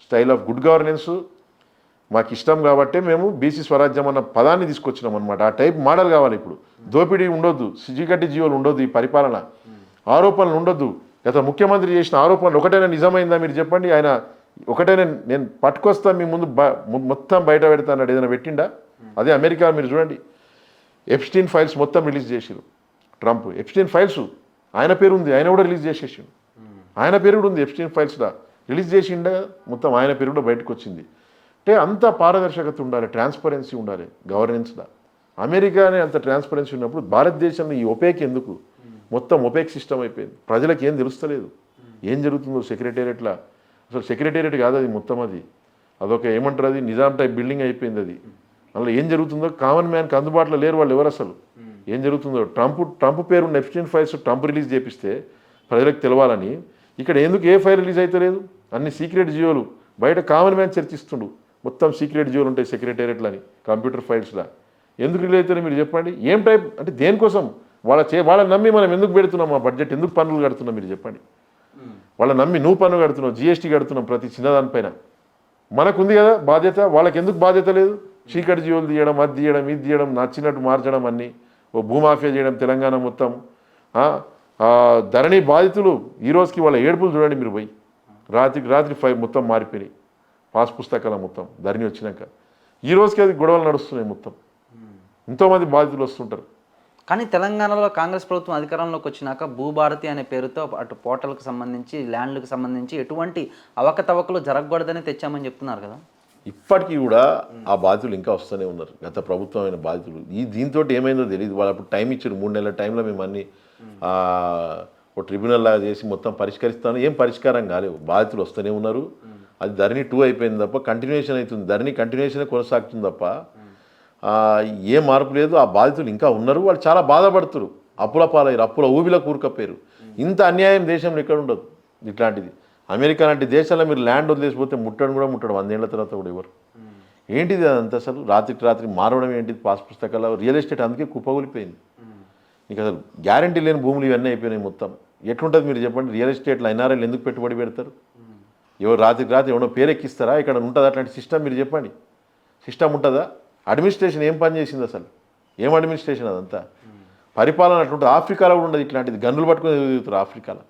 S2: style of good governance మాకు ఇష్టం కాబట్టి మేము బీసీ స్వరాజ్యం అన్న పదాన్ని తీసుకొచ్చినాం అనమాట. ఆ టైప్ మోడల్ కావాలి. ఇప్పుడు దోపిడీ ఉండొద్దు, చీకటి జీవులు ఉండొద్దు, ఈ పరిపాలన ఆరోపణలు ఉండొద్దు. గత ముఖ్యమంత్రి చేసిన ఆరోపణలు ఒకటైనా నిజమైందా మీరు చెప్పండి? ఆయన ఒకటైనా నేను పట్టుకొస్తా మీ ముందు మొత్తం బయట పెడతా అన్నాడు, ఏదైనా పెట్టిండా? అదే అమెరికా మీరు చూడండి, ఎప్స్టీన్ ఫైల్స్ మొత్తం రిలీజ్ చేసిరు ట్రంప్. ఎప్స్టీన్ ఫైల్స్ ఆయన పేరు ఉంది, ఆయన కూడా రిలీజ్ చేసేసిండు. ఆయన పేరు కూడా ఉంది ఎప్స్టీన్ ఫైల్స్లో, రిలీజ్ చేసిండ మొత్తం ఆయన పేరు కూడా బయటకు వచ్చింది. అంటే అంత పారదర్శకత ఉండాలి, ట్రాన్స్పరెన్సీ ఉండాలి గవర్నెన్స్లో. అమెరికానే అంత ట్రాన్స్పరెన్సీ ఉన్నప్పుడు భారతదేశంలో ఈ ఒపేక్ ఎందుకు? మొత్తం ఒపేక్ సిస్టమ్ అయిపోయింది. ప్రజలకు ఏం తెలుస్తలేదు ఏం జరుగుతుందో. సెక్రటేరియట్లో అసలు సెక్రటేరియట్ కాదు అది, మొత్తం అదొక ఏమంటారు, అది నిజాం టైప్ బిల్డింగ్ అయిపోయింది. అది అందులో ఏం జరుగుతుందో కామన్ మ్యాన్కి అందుబాటులో లేరు వాళ్ళు ఎవరు. అసలు ఏం జరుగుతుందో ట్రంప్ పేరున్న ఎప్స్టీన్ ఫైల్స్ ట్రంప్ రిలీజ్ చేపిస్తే ప్రజలకు తెలవాలని, ఇక్కడ ఎందుకు ఏ ఫైల్ రిలీజ్ అయితే లేదు? అన్ని సీక్రెట్ జియోలు బయట కామన్ మ్యాన్ చర్చిస్తుండు. మొత్తం సీక్రెట్ జియోలు ఉంటాయి సెక్రటేరియట్లని, కంప్యూటర్ ఫైల్స్లా. ఎందుకు రిలీజ్ అవుతారో మీరు చెప్పండి. ఏం టైప్ అంటే దేనికోసం? వాళ్ళని నమ్మి మనం ఎందుకు పెడుతున్నాం? ఆ బడ్జెట్ ఎందుకు పన్నులు కడుతున్నాం మీరు చెప్పండి? వాళ్ళని నమ్మి నువ్వు పన్ను కడుతున్నావు, జిఎస్టీ కడుతున్నాం ప్రతి చిన్నదానిపైన. మనకుంది కదా బాధ్యత, వాళ్ళకి ఎందుకు బాధ్యత లేదు? చీకటి జీవులు తీయడం, అది తీయడం, ఇది తీయడం, నచ్చినట్టు మార్చడం, అన్నీ ఓ భూమాఫియా చేయడం తెలంగాణ మొత్తం. ధరణి బాధితులు ఈ రోజుకి వాళ్ళ ఏడుపులు చూడండి మీరు పోయి. రాత్రికి రాత్రి 5 మొత్తం మారిపోయినాయి పాస్ పుస్తకాల మొత్తం ధరణి వచ్చినాక. ఈ రోజుకి అది గొడవలు నడుస్తున్నాయి మొత్తం. ఎంతోమంది బాధితులు వస్తుంటారు.
S1: కానీ తెలంగాణలో కాంగ్రెస్ ప్రభుత్వం అధికారంలోకి వచ్చినాక భూభారతి అనే పేరుతో అటు పోర్టల్కి సంబంధించి ల్యాండ్లకు సంబంధించి ఎటువంటి అవకతవకలు జరగకూడదని తెచ్చామని చెప్తున్నారు కదా.
S2: ఇప్పటికీ కూడా ఆ బాధితులు ఇంకా వస్తూనే ఉన్నారు, గత ప్రభుత్వమైన బాధితులు. దీంతో ఏమైందో తెలియదు. వాళ్ళు అప్పుడు టైం ఇచ్చారు, 3 నెలల టైంలో మేము అన్ని ఒక ట్రిబ్యునల్ లాగా చేసి మొత్తం పరిష్కరిస్తాను. ఏం పరిష్కారం కాలేవు, బాధితులు వస్తూనే ఉన్నారు. అది ధరణి 2 అయిపోయింది తప్ప కంటిన్యూషన్ అవుతుంది, ధరణి కంటిన్యూషన్ కొనసాగుతుంది తప్ప ఏ మార్పు లేదు. ఆ బాధితులు ఇంకా ఉన్నారు, వాళ్ళు చాలా బాధపడుతున్నారు. అప్పుల పాలయ్యారు, అప్పుల ఊబిలో కూరుకపోయారు. ఇంత అన్యాయం దేశంలో ఎక్కడ ఉండదు ఇట్లాంటిది. అమెరికా లాంటి దేశాల్లో మీరు ల్యాండ్ వదిలేసిపోతే ముట్టడం కూడా ముట్టడం 100 ఏళ్ల తర్వాత కూడా ఎవరు. ఏంటిది అదంతా అసలు? రాత్రికి రాత్రి మారడం ఏంటిది? పాస్ పుస్తకాలు, రియల్ ఎస్టేట్ అందుకే కుప్పగూలిపోయింది. నీకు అసలు గ్యారంటీ లేని భూములు ఇవన్నీ అయిపోయినాయి మొత్తం. ఎట్లుంటుంది మీరు చెప్పండి? రియల్ ఎస్టేట్లో ఎన్ఆర్ఐలు ఎందుకు పెట్టుబడి పెడతారు? ఎవరు రాత్రికి రాత్రి ఎవరో పేరెక్కిస్తారా? ఇక్కడ ఉంటుందా అట్లాంటి సిస్టమ్? మీరు చెప్పండి, సిస్టమ్ ఉంటుందా? అడ్మినిస్ట్రేషన్ ఏం పని చేసింది అసలు? ఏం అడ్మినిస్ట్రేషన్ అదంతా? పరిపాలన అట్లుంటుంది. ఆఫ్రికాలో కూడా ఉండదు ఇట్లాంటిది, గన్నులు పట్టుకుని తిరుగుతారు ఆఫ్రికాలో.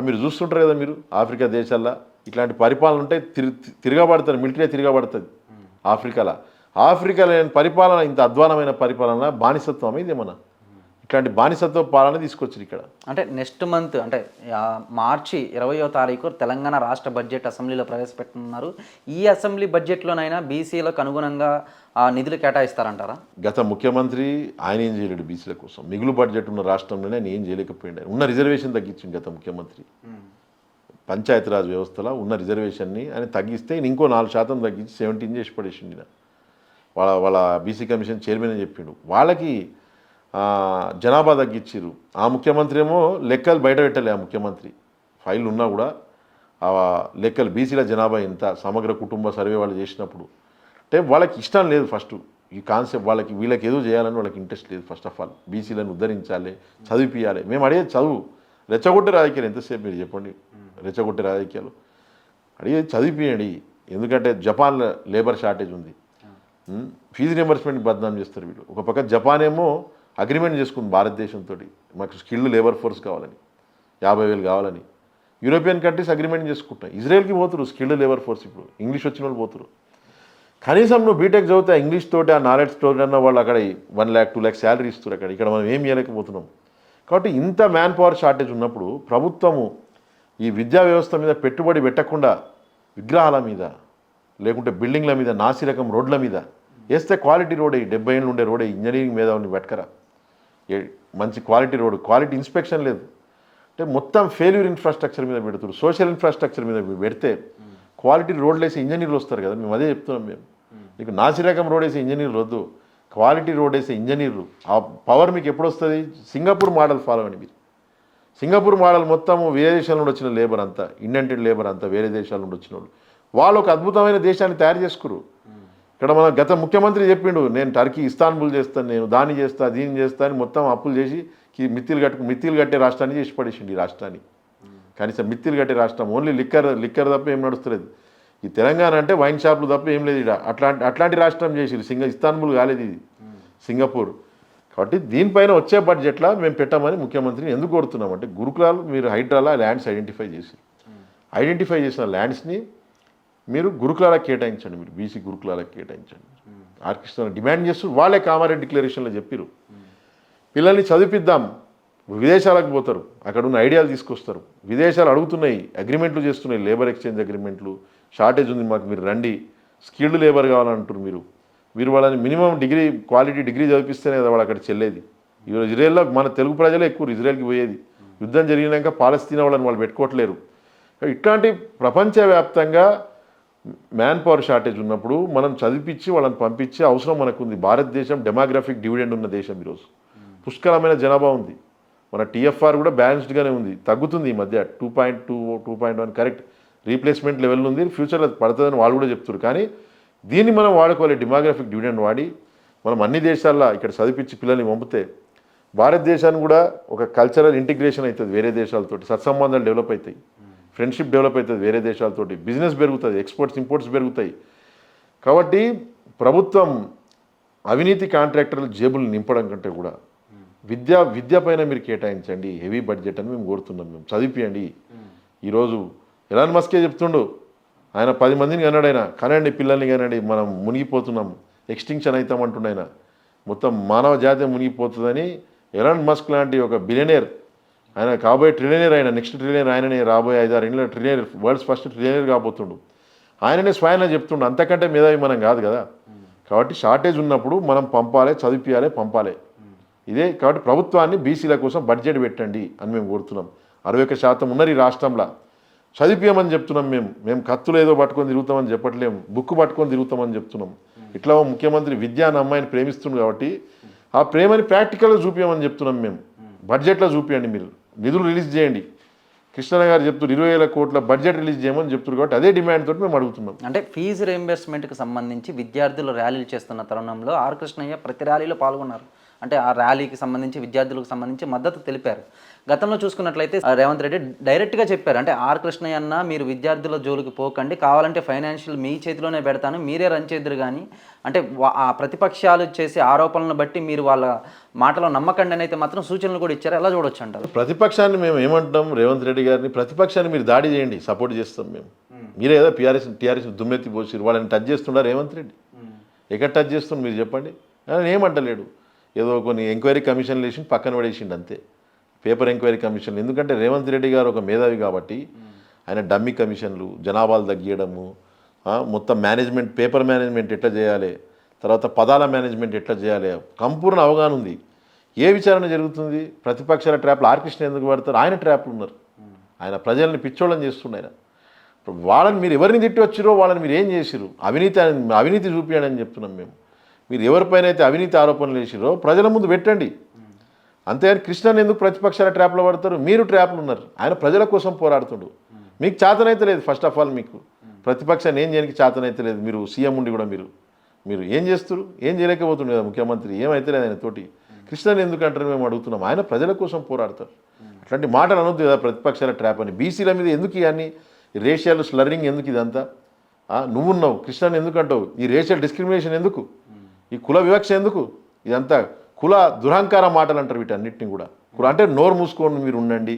S2: మీరు చూస్తుంటారు కదా మీరు, ఆఫ్రికా దేశాల్లో ఇట్లాంటి పరిపాలన ఉంటే తిరగబడతారు, మిలిటరీ తిరగబడుతుంది ఆఫ్రికాలో. ఆఫ్రికాలో పరిపాలన ఇంత అధ్వానమైన పరిపాలన, బానిసత్వం ఇదేమన్నా? ఇట్లాంటి బానిసత్వ పాలన తీసుకొచ్చారు ఇక్కడ.
S1: అంటే నెక్స్ట్ మంత్ అంటే మార్చి 20వ తారీఖు తెలంగాణ రాష్ట్ర బడ్జెట్ అసెంబ్లీలో ప్రవేశపెట్టనున్నారు. ఈ అసెంబ్లీ బడ్జెట్లోనైనా బీసీలకు అనుగుణంగా నిధులు కేటాయిస్తారంటారా?
S2: గత ముఖ్యమంత్రి ఆయన ఏం చేయలేడు బీసీల కోసం. మిగులు బడ్జెట్ ఉన్న రాష్ట్రంలోనే ఆయన ఏం చేయలేకపోయింది. ఉన్న రిజర్వేషన్ తగ్గించింది గత ముఖ్యమంత్రి. పంచాయతీరాజ్ వ్యవస్థలో ఉన్న రిజర్వేషన్ని ఆయన తగ్గిస్తే ఇంకో 4% తగ్గించి 17 చేసి పడేసిండు. వాళ్ళ బీసీ కమిషన్ చైర్మన్ అని చెప్పిండు. వాళ్ళకి జనాభా తగ్గించారు. ఆ ముఖ్యమంత్రి ఏమో లెక్కలు బయట పెట్టలే. ఆ ముఖ్యమంత్రి ఫైల్ ఉన్నా కూడా ఆ లెక్కలు బీసీల జనాభా ఎంత సమగ్ర కుటుంబ సర్వే వాళ్ళు చేసినప్పుడు అంటే వాళ్ళకి ఇష్టం లేదు. ఫస్ట్ ఈ కాన్సెప్ట్ వీళ్ళకి ఏదో చేయాలని వాళ్ళకి ఇంట్రెస్ట్ లేదు. ఫస్ట్ ఆఫ్ ఆల్ బీసీలను ఉద్ధరించాలి, చదివిపియాలి. మేము అడిగేది చదువు, రెచ్చగొట్టే రాజకీయాలు. ఎంతసేపు మీరు చెప్పండి, రెచ్చగొట్టే రాజకీయాలు. అడిగేది చదివిపియండి. ఎందుకంటే జపాన్లో లేబర్ షార్టేజ్ ఉంది, ఫీజు రియంబర్స్మెంట్ బద్నాం చేస్తారు వీళ్ళు. ఒక పక్క జపాన్ ఏమో అగ్రిమెంట్ చేసుకుంది భారతదేశంతో, మాకు స్కిల్డ్ లేబర్ ఫోర్స్ కావాలని, 50,000 కావాలని. యూరోపియన్ కంట్రీస్ అగ్రిమెంట్ చేసుకుంటాయి. ఇజ్రాయెల్కి పోతురు స్కిల్డ్ లేబర్ ఫోర్స్. ఇప్పుడు ఇంగ్లీష్ వచ్చిన వాళ్ళు పోతురు. కనీసం నువ్వు బీటెక్ చదివితే ఆ ఇంగ్లీష్ తోటి ఆ నాలెడ్జ్ తోటి అన్న వాళ్ళు అక్కడ 1 lakh 2 lakh శాలరీ ఇస్తారు అక్కడ. ఇక్కడ మనం ఏం చేయలేకపోతున్నాం. కాబట్టి ఇంత మ్యాన్ పవర్ షార్టేజ్ ఉన్నప్పుడు ప్రభుత్వము ఈ విద్యా వ్యవస్థ మీద పెట్టుబడి పెట్టకుండా విగ్రహాల మీద లేకుంటే బిల్డింగ్ల మీద, నాసిరకం రోడ్ల మీద వేస్తే క్వాలిటీ రోడ్ 70 ఏళ్ళు ఉండే రోడ్ ఇంజనీరింగ్ మీద పెట్టుకరా, మంచి క్వాలిటీ రోడ్, క్వాలిటీ ఇన్స్పెక్షన్ లేదు. అంటే మొత్తం ఫెయిల్యూర్ ఇన్ఫ్రాస్ట్రక్చర్ మీద పెడుతున్నారు. సోషల్ ఇన్ఫ్రాస్ట్రక్చర్ మీద పెడితే క్వాలిటీ రోడ్లు వేసి ఇంజనీర్లు వస్తారు కదా. మేము అదే చెప్తున్నాం. మేము మీకు నాసిరకం రోడ్ వేసే ఇంజనీర్లు వద్దు, క్వాలిటీ రోడ్ వేసే ఇంజనీర్లు. ఆ పవర్ మీకు ఎప్పుడు వస్తుంది? సింగపూర్ మోడల్ ఫాలో అండి మీరు. సింగపూర్ మోడల్ మొత్తం వేరే దేశాల నుండి వచ్చిన లేబర్ అంతా, ఇండెంటెడ్ లేబర్ అంతా వేరే దేశాల నుండి వచ్చిన వాళ్ళు ఒక అద్భుతమైన దేశాన్ని తయారు చేసుకురు. ఇక్కడ మన గత ముఖ్యమంత్రి చెప్పిండు, నేను టర్కీ ఇస్తాన్బుల్ చేస్తాను, నేను దాన్ని చేస్తా, దీన్ని చేస్తా అని మొత్తం అప్పులు చేసి మిత్తిలు కట్టే రాష్ట్రాన్ని చేసి పడేసిండు. ఈ రాష్ట్రాన్ని కనీసం మిత్తిలు కట్టే రాష్ట్రం. ఓన్లీ లిక్కర్ తప్ప ఏం నడుస్తలేదు. ఈ తెలంగాణ అంటే వైన్ షాపులు తప్ప ఏం లేదు. ఇక్కడ అట్లాంటి రాష్ట్రం చేసిరు. ఇస్తాన్బుల్ కాలేదు ఇది, సింగపూర్. కాబట్టి దీనిపైన వచ్చే బడ్జెట్లో మేము పెట్టామని ముఖ్యమంత్రిని ఎందుకు కోరుతున్నామంటే, గురుకులాలు మీరు హైడ్రాలా ల్యాండ్స్ ఐడెంటిఫై చేసిన ల్యాండ్స్ని మీరు గురుకులాలకు కేటాయించండి. మీరు బీసీ గురుకులాలకు కేటాయించండి. ఆర్కిస్ట్రా డిమాండ్ చేస్తూ వాళ్ళే కామారెడ్డి డిక్లరేషన్లో చెప్పారు. పిల్లల్ని చదివిద్దాం, విదేశాలకు పోతారు, అక్కడ ఉన్న ఐడియాలు తీసుకొస్తారు. విదేశాలు అడుగుతున్నాయి, అగ్రిమెంట్లు చేస్తున్నాయి, లేబర్ ఎక్స్చేంజ్ అగ్రిమెంట్లు. షార్టేజ్ ఉంది మాకు, మీరు రండి, స్కిల్డ్ లేబర్ కావాలంటారు. మీరు వాళ్ళని మినిమం క్వాలిటీ డిగ్రీ చదివిస్తేనే కదా వాళ్ళు అక్కడ చెల్లేది. ఈరోజు ఇజ్రాయెల్లో మన తెలుగు ప్రజలే ఎక్కువ ఇజ్రాయెల్కి పోయేది. యుద్ధం జరిగినాక పాలస్తీనా వాళ్ళని వాళ్ళు పెట్టుకోవట్లేరు. ఇట్లాంటి ప్రపంచవ్యాప్తంగా మ్యాన్ పవర్ షార్టేజ్ ఉన్నప్పుడు మనం చదివించి వాళ్ళని పంపించే అవసరం మనకుంది. భారతదేశం డెమోగ్రాఫిక్ డివిడెండ్ ఉన్న దేశం. ఈరోజు పుష్కలమైన జనాభా ఉంది. మన టీఎఫ్ఆర్ కూడా బ్యాలెన్స్డ్గానే ఉంది, తగ్గుతుంది ఈ మధ్య 2.2 2.1 కరెక్ట్ రీప్లేస్మెంట్ లెవెల్ ఉంది. ఫ్యూచర్లో పడుతుందని వాళ్ళు కూడా చెప్తారు. కానీ దీన్ని మనం వాడుకోవాలి, డెమోగ్రాఫిక్ డివిడెండ్ వాడి మనం అన్ని దేశాల్లో ఇక్కడ చదివించి పిల్లల్ని పంపితే భారతదేశాన్ని కూడా ఒక కల్చరల్ ఇంటిగ్రేషన్ అవుతుంది వేరే దేశాలతో, సత్సంబంధాలు డెవలప్ అవుతాయి. ఫ్రెండ్షిప్ డెవలప్ అవుతుంది వేరే దేశాలతోటి, బిజినెస్ పెరుగుతుంది, ఎక్స్పోర్ట్స్ ఇంపోర్ట్స్ పెరుగుతాయి. కాబట్టి ప్రభుత్వం అవినీతి కాంట్రాక్టర్ల జేబులు నింపడం కంటే కూడా విద్య పైన మీరు కేటాయించండి, హెవీ బడ్జెట్ అని మేము కోరుతున్నాం. మేము చదివిపియండి. ఈరోజు ఎలాన్ మస్కే చెప్తుండు, ఆయన 10 మందిని కన్నాడు, కనండి పిల్లల్ని కనండి, మనం మునిగిపోతున్నాం, ఎక్స్టింక్షన్ అవుతామంటుండే ఆయన, మొత్తం మానవ జాతి మునిగిపోతుందని. ఎలాన్ మస్క్ లాంటి ఒక బిలియనేర్, ఆయన కాబోయే ట్రిలియనర్, ఆయన నెక్స్ట్ ట్రిలియనర్ ఆయననే, రాబోయే 5-6 ఏళ్ళ ట్రిలియనర్, వరల్డ్స్ ఫస్ట్ ట్రిలియనర్ కాబోతుండు. ఆయననే స్వయంగా చెప్తుండు, అంతకంటే మేధావి మనం కాదు కదా. కాబట్టి షార్టేజ్ ఉన్నప్పుడు మనం పంపాలి, చదివిపియాలి, పంపాలి. ఇదే కాబట్టి ప్రభుత్వాన్ని బీసీల కోసం బడ్జెట్ పెట్టండి అని మేము కోరుతున్నాం. 61% ఉన్నారు ఈ రాష్ట్రంలో, చదివిపియమని చెప్తున్నాం. మేము కత్తులు ఏదో పట్టుకొని తిరుగుతామని చెప్పట్లేము, బుక్ పట్టుకొని తిరుగుతామని చెప్తున్నాం. ఇట్లా ముఖ్యమంత్రి విద్య అన్న అమ్మాయిని ప్రేమిస్తుంది కాబట్టి ఆ ప్రేమని ప్రాక్టికల్గా చూపించమని చెప్తున్నాం. మేము బడ్జెట్లో చూపించండి, మీరు నిధులు రిలీజ్ చేయండి. కృష్ణ గారు చెప్తున్నారు 20,000 కోట్ల బడ్జెట్ రిలీజ్ చేయమని చెప్తున్నారు. కాబట్టి అదే డిమాండ్ తోటి మేము అడుగుతున్నాం.
S1: అంటే ఫీజు రీయింబర్స్మెంట్కి సంబంధించి విద్యార్థులు ర్యాలీలు చేస్తున్న తరుణంలో ఆర్ కృష్ణయ్య ప్రతి ర్యాలీలో పాల్గొన్నారు. అంటే ఆ ర్యాలీకి సంబంధించి విద్యార్థులకు సంబంధించి మద్దతు తెలిపారు. గతంలో చూసుకున్నట్లయితే రేవంత్ రెడ్డి డైరెక్ట్గా చెప్పారు, అంటే ఆర్ కృష్ణయ్య అన్న మీరు విద్యార్థుల జోలికి పోకండి, కావాలంటే ఫైనాన్షియల్ మీ చేతిలోనే పెడతాను, మీరే రన్ చేద్దరు కానీ, అంటే ఆ ప్రతిపక్షాలు చేసే ఆరోపణలను బట్టి మీరు వాళ్ళ మాటలో నమ్మకండి అని అయితే మాత్రం సూచనలు కూడా ఇచ్చారు. ఎలా చూడొచ్చు అంటారు?
S2: ప్రతిపక్షాన్ని మేము ఏమంటాం, రేవంత్ రెడ్డి గారిని, ప్రతిపక్షాన్ని మీరు దాడి చేయండి, సపోర్ట్ చేస్తాం మేము. మీరే ఏదో టీఆర్ఎస్ దుమ్మెత్తి పోసిరు, వాళ్ళని టచ్ చేస్తున్నారు రేవంత్ రెడ్డి. ఎక్కడ టచ్ చేస్తుంది మీరు చెప్పండి? ఆయన ఏమంటలేడు, ఏదో కొన్ని ఎంక్వైరీ కమిషన్లు వేసి పక్కన పడేసిండు అంతే, పేపర్ ఎంక్వైరీ కమిషన్లు. ఎందుకంటే రేవంత్ రెడ్డి గారు ఒక మేధావి కాబట్టి ఆయన డమ్మీ కమిషన్లు, జనాభాలు తగ్గియడము, మొత్తం మేనేజ్మెంట్, పేపర్ మేనేజ్మెంట్ ఎట్లా చేయాలి, తర్వాత పదాల మేనేజ్మెంట్ ఎట్లా చేయాలి, సంపూర్ణ అవగాహన ఉంది. ఏ విచారణ జరుగుతుంది? ప్రతిపక్షాల ట్రాప్లు ఆర్ కృష్ణ ఎందుకు పడతారు? ఆయన ట్రాప్లు ఉన్నారు, ఆయన ప్రజల్ని పిచ్చోళ్ళని చేస్తున్నాయి. వాళ్ళని మీరు ఎవరిని తిట్టి వచ్చిరో వాళ్ళని మీరు ఏం చేసిరు? అవినీతి చూపించండి అని చెప్తున్నాం మేము. మీరు ఎవరిపైన అయితే అవినీతి ఆరోపణలు వేసిరో ప్రజల ముందు పెట్టండి. అంతేగాని కృష్ణని ఎందుకు ప్రతిపక్షాల ట్రాప్లో పడతారు? మీరు ట్రాప్లు ఉన్నారు, ఆయన ప్రజల కోసం పోరాడుతుడు. మీకు చేతనైతే లేదు, ఫస్ట్ ఆఫ్ ఆల్ మీకు ప్రతిపక్షాన్ని ఏం చేయడానికి చేతనైతే లేదు. మీరు సీఎం ఉండి కూడా మీరు ఏం చేస్తారు? ఏం చేయలేకపోతుంది కదా ముఖ్యమంత్రి, ఏమైతే లేదు ఆయన తోటి. కృష్ణని ఎందుకు అంటారు మేము అడుగుతున్నాం. ఆయన ప్రజల కోసం పోరాడతారు. అట్లాంటి మాటలు అనొద్దు కదా ప్రతిపక్షాల ట్రాప్ అని. బీసీల మీద ఎందుకు ఇవన్నీ రేషియల్ స్లరింగ్ ఎందుకు ఇదంతా? నువ్వున్నావు కృష్ణని ఎందుకు అంటావు? ఈ రేషియల్ డిస్క్రిమినేషన్ ఎందుకు? ఈ కుల వివక్ష ఎందుకు? ఇదంతా కుల దురహంకార మాటలు అంటారు వీటన్నిటిని కూడా. కుల అంటే నోరు మూసుకోండి, మీరు ఉండండి,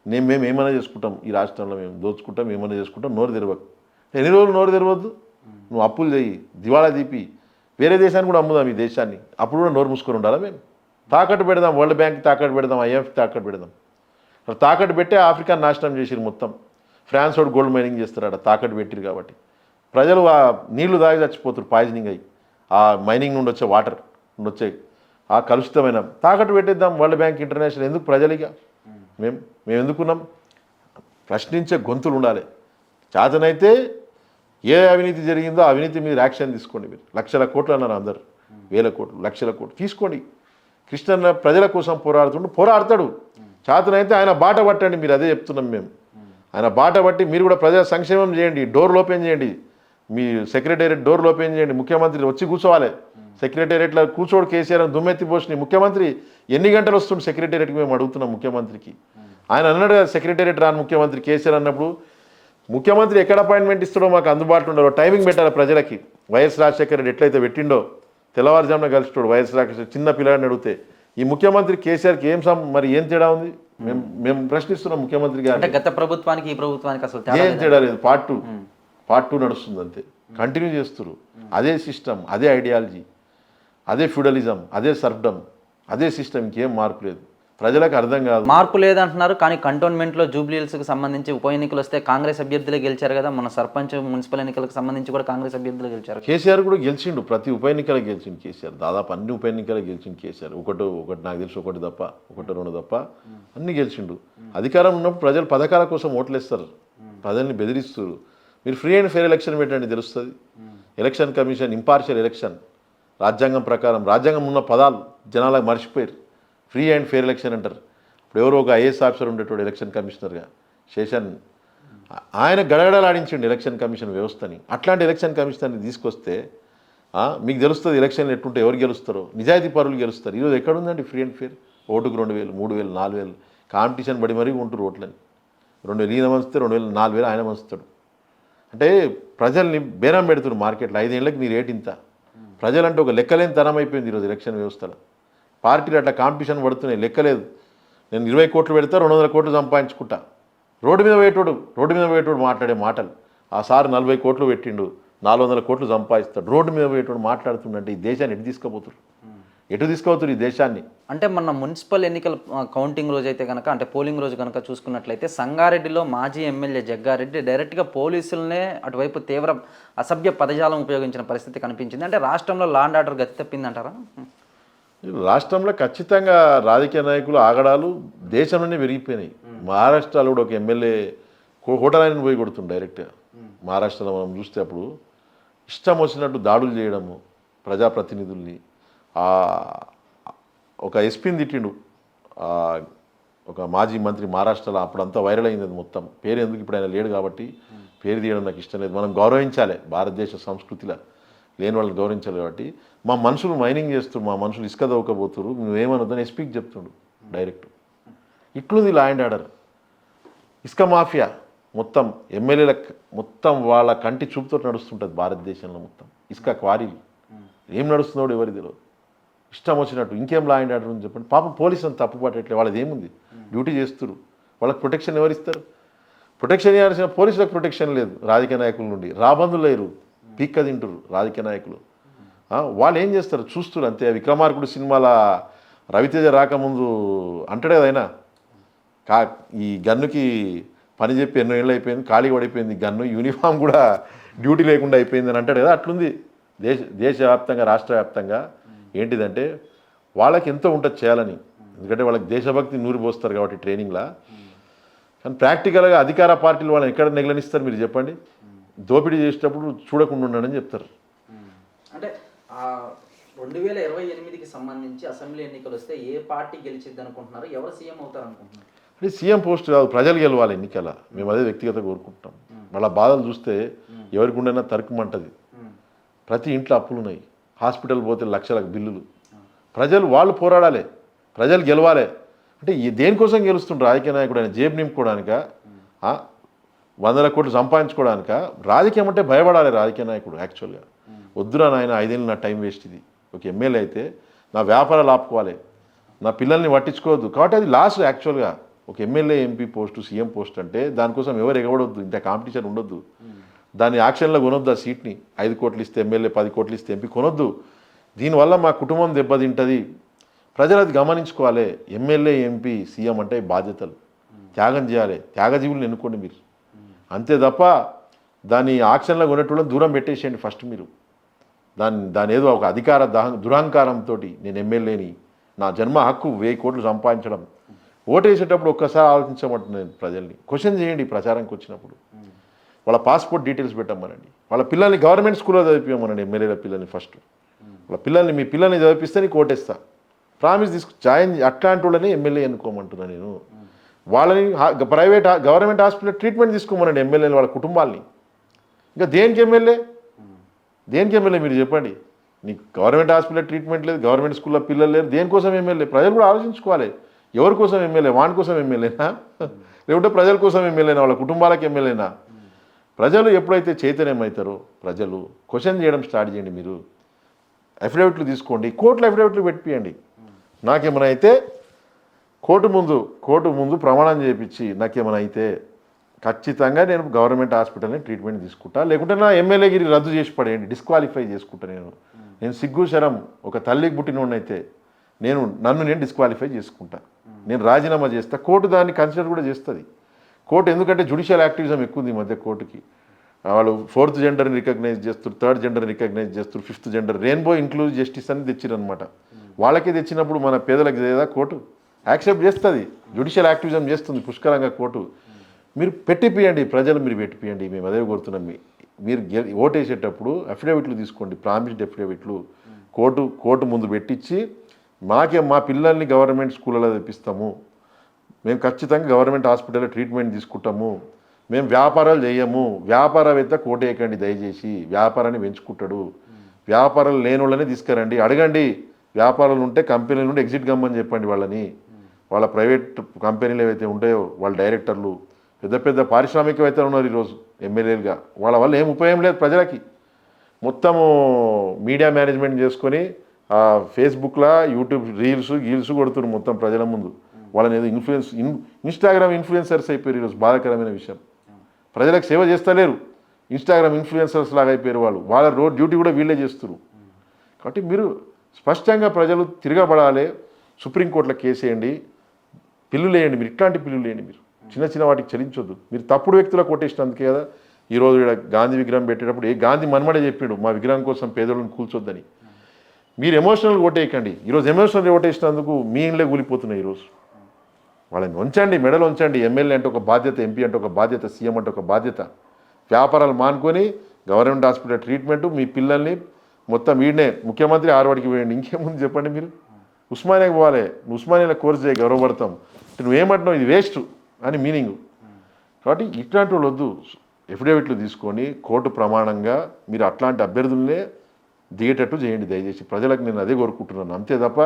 S2: మేము ఏమైనా చేసుకుంటాం, ఈ రాష్ట్రంలో మేము దోచుకుంటాం, ఏమైనా చేసుకుంటాం, నోరు తెరవకు. ఎన్ని రోజులు నోరు తెరవద్దు? నువ్వు అప్పులు చేయి, దివాళా దీపి, వేరే దేశాన్ని కూడా అమ్ముదాం ఈ దేశాన్ని, అప్పుడు కూడా నోరు మూసుకొని ఉండాలా? మేము తాకట్టు పెడదాం, వరల్డ్ బ్యాంక్ తాకట్టు పెడదాం, IMF తాకట్టు పెడదాం. తాకట్టు పెట్టే ఆఫ్రికా నాశనం చేసిరు మొత్తం. ఫ్రాన్స్ వాడు గోల్డ్ మైనింగ్ చేస్తారు, తాకట్టు పెట్టిరు కాబట్టి ప్రజలు ఆ నీళ్లు తాగి చచ్చిపోతారు, పాయిజనింగ్ అయ్యి. ఆ మైనింగ్ నుండి వచ్చే వాటర్ నుండి వచ్చే ఆ కలుషితమైన తాకట్టు పెట్టేద్దాం. వరల్డ్ బ్యాంక్, ఇంటర్నేషనల్ ఎందుకు? ప్రజలుగా మేము ఎందుకున్నాం? ప్రశ్నించే గొంతులు ఉండాలి. చేతనైతే ఏ అవినీతి జరిగిందో అవినీతి మీద యాక్షన్ తీసుకోండి. మీరు 1,00,000 కోట్లు అన్నారు అందరు, 1,000 కోట్లు, 1,00,000 కోట్లు తీసుకోండి. కృష్ణ ప్రజల కోసం పోరాడతాడు. చేతనైతే ఆయన బాట పట్టండి. మీరు అదే చెప్తున్నాం మేము. ఆయన బాట పట్టి మీరు కూడా ప్రజల సంక్షేమం చేయండి. డోర్లు ఓపెన్ చేయండి, మీ సెక్రటేరియట్ డోర్లు ఓపెన్ చేయండి. ముఖ్యమంత్రి వచ్చి కూర్చోవాలి సెక్రటేరియట్లో. కూర్చోడు కేసీఆర్ దుమ్మెత్తి పోసిన ముఖ్యమంత్రి ఎన్ని గంటలు వస్తుంది సెక్రటేరియట్కి? మేము అడుగుతున్నాం ముఖ్యమంత్రికి. ఆయన అన్నాడు కదా సెక్రటేరియట్ రాని ముఖ్యమంత్రి కేసీఆర్ అన్నప్పుడు, ముఖ్యమంత్రి ఎక్కడ అపాయింట్మెంట్ ఇస్తాడో మాకు అందుబాటులో ఉండవు, టైమింగ్ పెట్టాలి ప్రజలకి. వైఎస్ రాజశేఖర రెడ్డి ఎట్లయితే పెట్టిండో తెల్లవారుజామున కలిసిపోడు వైఎస్ రాజశేఖర, చిన్న పిల్లాడిని అడిగితే. ఈ ముఖ్యమంత్రి కేసీఆర్కి మరి ఏం తేడా ఉంది? మేము ప్రశ్నిస్తున్నాం ముఖ్యమంత్రి గారు.
S1: గత ప్రభుత్వానికి ఈ ప్రభుత్వానికి అసలు
S2: ఏం తేడా లేదు. పార్ట్ 2 నడుస్తుంది అంతే, కంటిన్యూ చేస్తారు. అదే సిస్టమ్, అదే ఐడియాలజీ, అదే ఫ్యూడలిజం, అదే సర్ఫ్డమ్, అదే సిస్టమ్. ఇంకేం మార్పు లేదు. ప్రజలకు అర్థం కాదు.
S1: మార్పు లేదంటున్నారు. కానీ కంటోన్మెంట్లో జూబ్లీహిల్స్కి సంబంధించి ఉప ఎన్నికలు వస్తే కాంగ్రెస్ అభ్యర్థులే గెలిచారు కదా. మన సర్పంచ్, మున్సిపల్ ఎన్నికలకు సంబంధించి కూడా కాంగ్రెస్ అభ్యర్థులు గెలిచారు.
S2: కేసీఆర్ కూడా గెలిచిండు, ప్రతి ఉప ఎన్నికలకు గెలిచిండు కేసీఆర్. దాదాపు అన్ని ఉప ఎన్నికలకు గెలిచిండు కేసీఆర్. ఒకటి నాకు తెలిసి ఒకటి తప్ప, 1-2 తప్ప అన్ని గెలిచిండు. అధికారం ఉన్నప్పుడు ప్రజలు పథకాల కోసం ఓట్లేస్తారు, ప్రజల్ని బెదిరిస్తారు. మీరు ఫ్రీ అండ్ ఫెయిర్ ఎలక్షన్ పెట్టండి, తెలుస్తుంది. ఎలక్షన్ కమిషన్ ఇంపార్షియల్ ఎలక్షన్, రాజ్యాంగం ప్రకారం, రాజ్యాంగం ఉన్న పదాలు జనాలకు మర్చిపోయారు. ఫ్రీ అండ్ ఫెయిర్ ఎలక్షన్ అంటారు. ఇప్పుడు ఎవరో ఒక IAS ఆఫీసర్ ఉండేటోడు ఎలక్షన్ కమిషనర్గా, శేషన్, ఆయన గడగడలాడించండి ఎలక్షన్ కమిషన్ వ్యవస్థని. అట్లాంటి ఎలక్షన్ కమిషనర్ని తీసుకొస్తే మీకు తెలుస్తుంది ఎలక్షన్లు ఎట్టుంటే ఎవరు గెలుస్తారో. నిజాయితీ పరులు గెలుస్తారు. ఈరోజు ఎక్కడుందండి ఫ్రీ అండ్ ఫెయిర్? ఓటుకు 2,000, 3,000, 4,000 కాంపిటీషన్ పడి మరీ ఉంటున్నారు ఓట్లని. 2000 ఈయన మంచితే 2000 4000 ఆయన మంచుతాడు. అంటే ప్రజల్ని బేరం పెడుతున్నారు మార్కెట్లో. 5 ఏళ్ళకి నీ రేట్ ఇంత. ప్రజలంటే ఒక లెక్కలేని తరం అయిపోయింది ఈరోజు ఎలక్షన్ వ్యవస్థలో. పార్టీలు అట్లా కాంపిటీషన్ పడుతున్నాయి, లెక్కలేదు. నేను 20 కోట్లు పెడతా 200 కోట్లు సంపాదించుకుంటా. రోడ్డు మీద పోయేటోడు మాట్లాడే మాటలు. ఆ సార్ 40 కోట్లు పెట్టిండు, 400 కోట్లు సంపాదిస్తాడు. రోడ్డు మీద పోయేటోడు మాట్లాడుతుండంటే ఈ దేశాన్ని ఎటు తీసుకుపోతారు ఈ దేశాన్ని?
S1: అంటే మన మున్సిపల్ ఎన్నికల కౌంటింగ్ రోజు అయితే కనుక, అంటే పోలింగ్ రోజు కనుక చూసుకున్నట్లయితే సంగారెడ్డిలో మాజీ ఎమ్మెల్యే జగ్గారెడ్డి డైరెక్ట్గా పోలీసులనే అటువైపు తీవ్ర అసభ్య పదజాలం ఉపయోగించిన పరిస్థితి కనిపించింది. అంటే రాష్ట్రంలో లా అండ్ ఆర్డర్ గతి తప్పిందంటారా?
S2: రాష్ట్రంలో ఖచ్చితంగా రాజకీయ నాయకులు ఆగడాలు దేశంలోనే పెరిగిపోయినాయి. మహారాష్ట్రలో కూడా ఒక ఎమ్మెల్యే హోటల్ ఆయన పోయి కొడుతుంది డైరెక్ట్గా. మహారాష్ట్రలో మనం చూస్తే అప్పుడు ఇష్టం వచ్చినట్టు దాడులు చేయడము, ప్రజాప్రతినిధుల్ని, ఒక ఎస్పీని తిట్టిండు ఒక మాజీ మంత్రి మహారాష్ట్రలో. అప్పుడంతా వైరల్ అయింది అది మొత్తం. పేరు ఎందుకు, ఇప్పుడు ఆయన లేడు కాబట్టి పేరు తీయడం నాకు ఇష్టం లేదు. మనం గౌరవించాలి, భారతదేశ సంస్కృతిలో లేని వాళ్ళని గౌరవించాలి. కాబట్టి మా మనుషులు మైనింగ్ చేస్తున్నారు, మా మనుషులు ఇసుక దవ్వకపోతున్నారు, నువ్వేమనొద్దని ఎస్పీకి చెప్తుండు డైరెక్ట్. ఇట్లుంది లా అండ్ ఆర్డర్. ఇసుక మాఫియా మొత్తం ఎమ్మెల్యేల మొత్తం వాళ్ళ కంటి చూపుతో నడుస్తుంటుంది భారతదేశంలో. మొత్తం ఇసుక క్వారీలు ఏం నడుస్తుందో ఎవరి తెలియదు. ఇష్టం వచ్చినట్టు ఇంకేం లా అండ్ ఆర్డర్ ఉంది చెప్పండి. పాపం పోలీసులను తప్పు పట్టట్లేదు, వాళ్ళది ఏముంది, డ్యూటీ చేస్తారు. వాళ్ళకి ప్రొటెక్షన్ ఎవరిస్తారు? ప్రొటెక్షన్ ఇవ్వాల్సిన పోలీసులకు ప్రొటెక్షన్ లేదు. రాజకీయ నాయకుల నుండి రాబందులు లేరు, పీక్క తింటారు రాజకీయ నాయకులు. వాళ్ళు ఏం చేస్తారు చూస్తారు అంతే. విక్రమార్కుడు సినిమాల రవితేజ రాకముందు అంటాడే కదైనా, ఈ గన్నుకి పని చెప్పి ఎన్నో ఏళ్ళు అయిపోయింది, ఖాళీ పడిపోయింది గన్ను, యూనిఫామ్ కూడా డ్యూటీ లేకుండా అయిపోయింది అని అంటాడు కదా. అట్లుంది దేశవ్యాప్తంగా రాష్ట్ర వ్యాప్తంగా. ఏంటిదంటే వాళ్ళకి ఎంతో ఉంటుంది చేయాలని, ఎందుకంటే వాళ్ళకి దేశభక్తి నూరి పోస్తారు కాబట్టి ట్రైనింగ్లా. కానీ ప్రాక్టికల్గా అధికార పార్టీలు వాళ్ళని ఎక్కడ నెగలనిస్తారు మీరు చెప్పండి? దోపిడీ చేసేటప్పుడు చూడకుండా ఉండడని చెప్తారు.
S1: అంటే 2028కి సంబంధించి అసెంబ్లీ ఎన్నికలు వస్తే ఏ పార్టీ గెలిచిద్ది అనుకుంటున్నారు? ఎవరు సీఎం అవుతారు అనుకుంటున్నారు?
S2: అంటే సీఎం పోస్ట్ కాదు, ప్రజలు గెలవాలి ఎన్నికల. మేము అదే వ్యక్తిగత కోరుకుంటాం. వాళ్ళ బాధలు చూస్తే ఎవరికి ఉండైనా తరుకుమంటది. ప్రతి ఇంట్లో అప్పులు ఉన్నాయి, హాస్పిటల్ పోతే లక్షలకు బిల్లులు. ప్రజలు వాళ్ళు పోరాడాలి, ప్రజలు గెలవాలి. అంటే దేనికోసం గెలుస్తుంటారు రాజకీయ నాయకుడు? ఆయన జేబు నింపుకోవడానిక, 100 కోట్లు సంపాదించుకోవడానిక? రాజకీయం అంటే భయపడాలి రాజకీయ నాయకుడు. యాక్చువల్గా వద్దురా నాయన, 5 ఏళ్ళు నా టైం వేస్ట్. ఇది ఒక ఎమ్మెల్యే అయితే నా వ్యాపారాలు ఆపుకోవాలి, నా పిల్లల్ని పట్టించుకోవద్దు. కాబట్టి అది లాస్ట్. యాక్చువల్గా ఒక MLA, MP post, CM post అంటే దానికోసం ఎవరు ఎగబడొద్దు, ఇంత కాంపిటీషన్ ఉండొద్దు. దాన్ని యాక్షన్లో కొనొద్దు. ఆ సీట్ని 5 కోట్లు ఇస్తే ఎమ్మెల్యే, 10 కోట్లు ఇస్తే ఎంపీ కొనొద్దు. దీనివల్ల మా కుటుంబం దెబ్బతింటుంది. ప్రజలు అది గమనించుకోవాలి. ఎమ్మెల్యే, ఎంపీ, సీఎం అంటే బాధ్యతలు, త్యాగం చేయాలి. త్యాగజీవులను ఎన్నుకోండి మీరు, అంతే తప్ప దాన్ని యాక్షన్లో కొనేటోళ్ళని దూరం పెట్టేసేయండి ఫస్ట్ మీరు. దాని ఏదో ఒక అధికార దురహంకారంతో నేను ఎమ్మెల్యేని, నా జన్మ హక్కు 1000 కోట్లు సంపాదించడం. ఓటేసేటప్పుడు ఒక్కసారి ఆలోచించమంటున్నాను ప్రజల్ని. క్వశ్చన్ చేయండి ప్రచారానికి వచ్చినప్పుడు. వాళ్ళ పాస్పోర్ట్ డీటెయిల్స్ పెట్టమనండి, వాళ్ళ పిల్లల్ని గవర్నమెంట్ స్కూల్లో చదివించమనండి. ఎమ్మెల్యేల పిల్లల్ని ఫస్ట్ వాళ్ళ పిల్లల్ని, మీ పిల్లల్ని చదివిస్తే నీకు ఓటేస్తా, ప్రామిస్ జాయిన్. అట్లాంటి వాళ్ళని ఎమ్మెల్యే ఎన్నుకోమంటున్నా నేను. వాళ్ళని ప్రైవేట్ గవర్నమెంట్ హాస్పిటల్ ట్రీట్మెంట్ తీసుకోమనండి ఎమ్మెల్యేని, వాళ్ళ కుటుంబాలని. ఇంకా దేనికి ఎమ్మెల్యే మీరు చెప్పండి? నీకు గవర్నమెంట్ హాస్పిటల్ ట్రీట్మెంట్ లేదు, గవర్నమెంట్ స్కూల్లో పిల్లలు లేరు, దేనికోసం ఎమ్మెల్యే? ప్రజలు కూడా ఆలోచించుకోవాలి. ఎవరి కోసం ఎమ్మెల్యే? వాని కోసం ఎమ్మెల్యేనా, లేకుంటే ప్రజల కోసం ఎమ్మెల్యేనా, వాళ్ళ కుటుంబాలకు ఎమ్మెల్యేనా? ప్రజలు ఎప్పుడైతే చైతన్యం అవుతారో, ప్రజలు క్వశ్చన్ చేయడం స్టార్ట్ చేయండి. మీరు అఫిడవిట్లు తీసుకోండి, కోర్టులో అఫిడవిట్లు పెట్టియండి. నాకేమైనా అయితే కోర్టు ముందు ప్రమాణం చేయించి నాకేమైనా అయితే ఖచ్చితంగా నేను గవర్నమెంట్ హాస్పిటల్ని ట్రీట్మెంట్ తీసుకుంటా, లేకుంటే నా ఎమ్మెల్యేగిరి రద్దు చేసి పడేయండి, డిస్క్వాలిఫై చేసుకుంటా. నేను సిగ్గు శరం ఒక తల్లికి పుట్టినోడినైతే నన్ను నేను డిస్క్వాలిఫై చేసుకుంటా, నేను రాజీనామా చేస్తా. కోర్టు దాన్ని కన్సిడర్ కూడా చేస్తుంది. కోర్టు ఎందుకంటే జ్యుడిషియల్ యాక్టివిజం ఎక్కువ ఉంది ఈ మధ్య కోర్టుకి. వాళ్ళు 4th జెండర్ని రికగ్నైజ్ చేస్తారు, 3rd జెండర్ని రికగ్నైజ్ చేస్తారు, 5th gender, rainbow inclusive justice అని తెచ్చిరనమాట. వాళ్ళకే తెచ్చినప్పుడు మన పేదలకు లేదా కోర్టు యాక్సెప్ట్ చేస్తుంది, జ్యుడిషియల్ యాక్టివిజం చేస్తుంది పుష్కలంగా కోర్టు. మీరు పెట్టిపియండి, ప్రజలు మీరు పెట్టిపియండి. మేము అదే కోరుతున్నాం. మీరు ఓటేసేటప్పుడు అఫిడవిట్లు తీసుకోండి, ప్రామిస్డ్ అఫిడవిట్లు కోర్టు ముందు పెట్టించి, మా పిల్లల్ని గవర్నమెంట్ స్కూళ్ళలో తెప్పిస్తాము, మేము ఖచ్చితంగా గవర్నమెంట్ హాస్పిటల్లో ట్రీట్మెంట్ తీసుకుంటాము, మేము వ్యాపారాలు చేయము. వ్యాపారవేత్త కోటేయకండి దయచేసి, వ్యాపారాన్ని పెంచుకుంటాడు. వ్యాపారాలు లేని వాళ్ళని తీసుకురండి, అడగండి. వ్యాపారాలు ఉంటే కంపెనీల నుండి ఎగ్జిట్ కమ్మని చెప్పండి వాళ్ళని. వాళ్ళ ప్రైవేట్ కంపెనీలు ఏవైతే ఉంటాయో వాళ్ళ డైరెక్టర్లు పెద్ద పెద్ద పారిశ్రామికవేత్తలు ఉన్నారు ఈరోజు ఎమ్మెల్యేలుగా. వాళ్ళ వల్ల ఏం ఉపయోగం లేదు ప్రజలకి. మొత్తము మీడియా మేనేజ్మెంట్ చేసుకొని ఫేస్బుక్లో యూట్యూబ్ గీల్స్ కొడుతున్నారు మొత్తం ప్రజల ముందు. వాళ్ళని ఏదో ఇన్స్టాగ్రామ్ ఇన్ఫ్లుయెన్సర్స్ అయిపోయారు ఈరోజు. బాధాకరమైన విషయం. ప్రజలకు సేవ చేస్తలేరు, ఇన్స్టాగ్రామ్ ఇన్ఫ్లుయెన్సర్స్ లాగా అయిపోయారు వాళ్ళు. వాళ్ళ రోడ్ డ్యూటీ కూడా వీళ్ళే చేస్తున్నారు. కాబట్టి మీరు స్పష్టంగా ప్రజలు తిరగబడాలి. సుప్రీంకోర్టులో కేసు వేయండి, పిల్లులు వేయండి. మీరు ఇట్లాంటి పిల్లులు వేయండి. మీరు చిన్న చిన్న వాటికి చలించొద్దు. మీరు తప్పుడు వ్యక్తులకు కొట్టేసినందుకే కదా ఈరోజు ఇక్కడ గాంధీ విగ్రహం పెట్టేటప్పుడు గాంధీ మనమడే చెప్పాడు మా విగ్రహం కోసం పేదోళ్ళని కూల్చొద్దని. మీరు ఎమోషనల్ ఓటేయకండి. ఈరోజు ఎమోషనల్ ఓటేసినందుకు మీ ఇండ్లే కూలిపోతున్నాయి. ఈరోజు వాళ్ళని ఉంచండి, మెడలు ఉంచండి. ఎమ్మెల్యే అంటే ఒక బాధ్యత, ఎంపీ అంటే ఒక బాధ్యత, సీఎం అంటే ఒక బాధ్యత. వ్యాపారాలు మానుకొని గవర్నమెంట్ హాస్పిటల్ ట్రీట్మెంటు, మీ పిల్లల్ని మొత్తం వీడినే ముఖ్యమంత్రి ఆర్వాడికి పోయండి. ఇంకేముంది చెప్పండి. మీరు ఉస్మానియాకి పోవాలి, ఉస్మానియాలో కోర్సు చేయ గౌరవపడతాం. నువ్వేమంటున్నావు ఇది వేస్ట్ అని మీనింగ్. కాబట్టి ఇట్లాంటి వాళ్ళు వద్దు. ఎఫిడేవిట్లు తీసుకొని కోర్టు ప్రమాణంగా మీరు అట్లాంటి అభ్యర్థులనే దిగేటట్టు చేయండి దయచేసి. ప్రజలకు నేను అదే కోరుకుంటున్నాను. అంతే తప్ప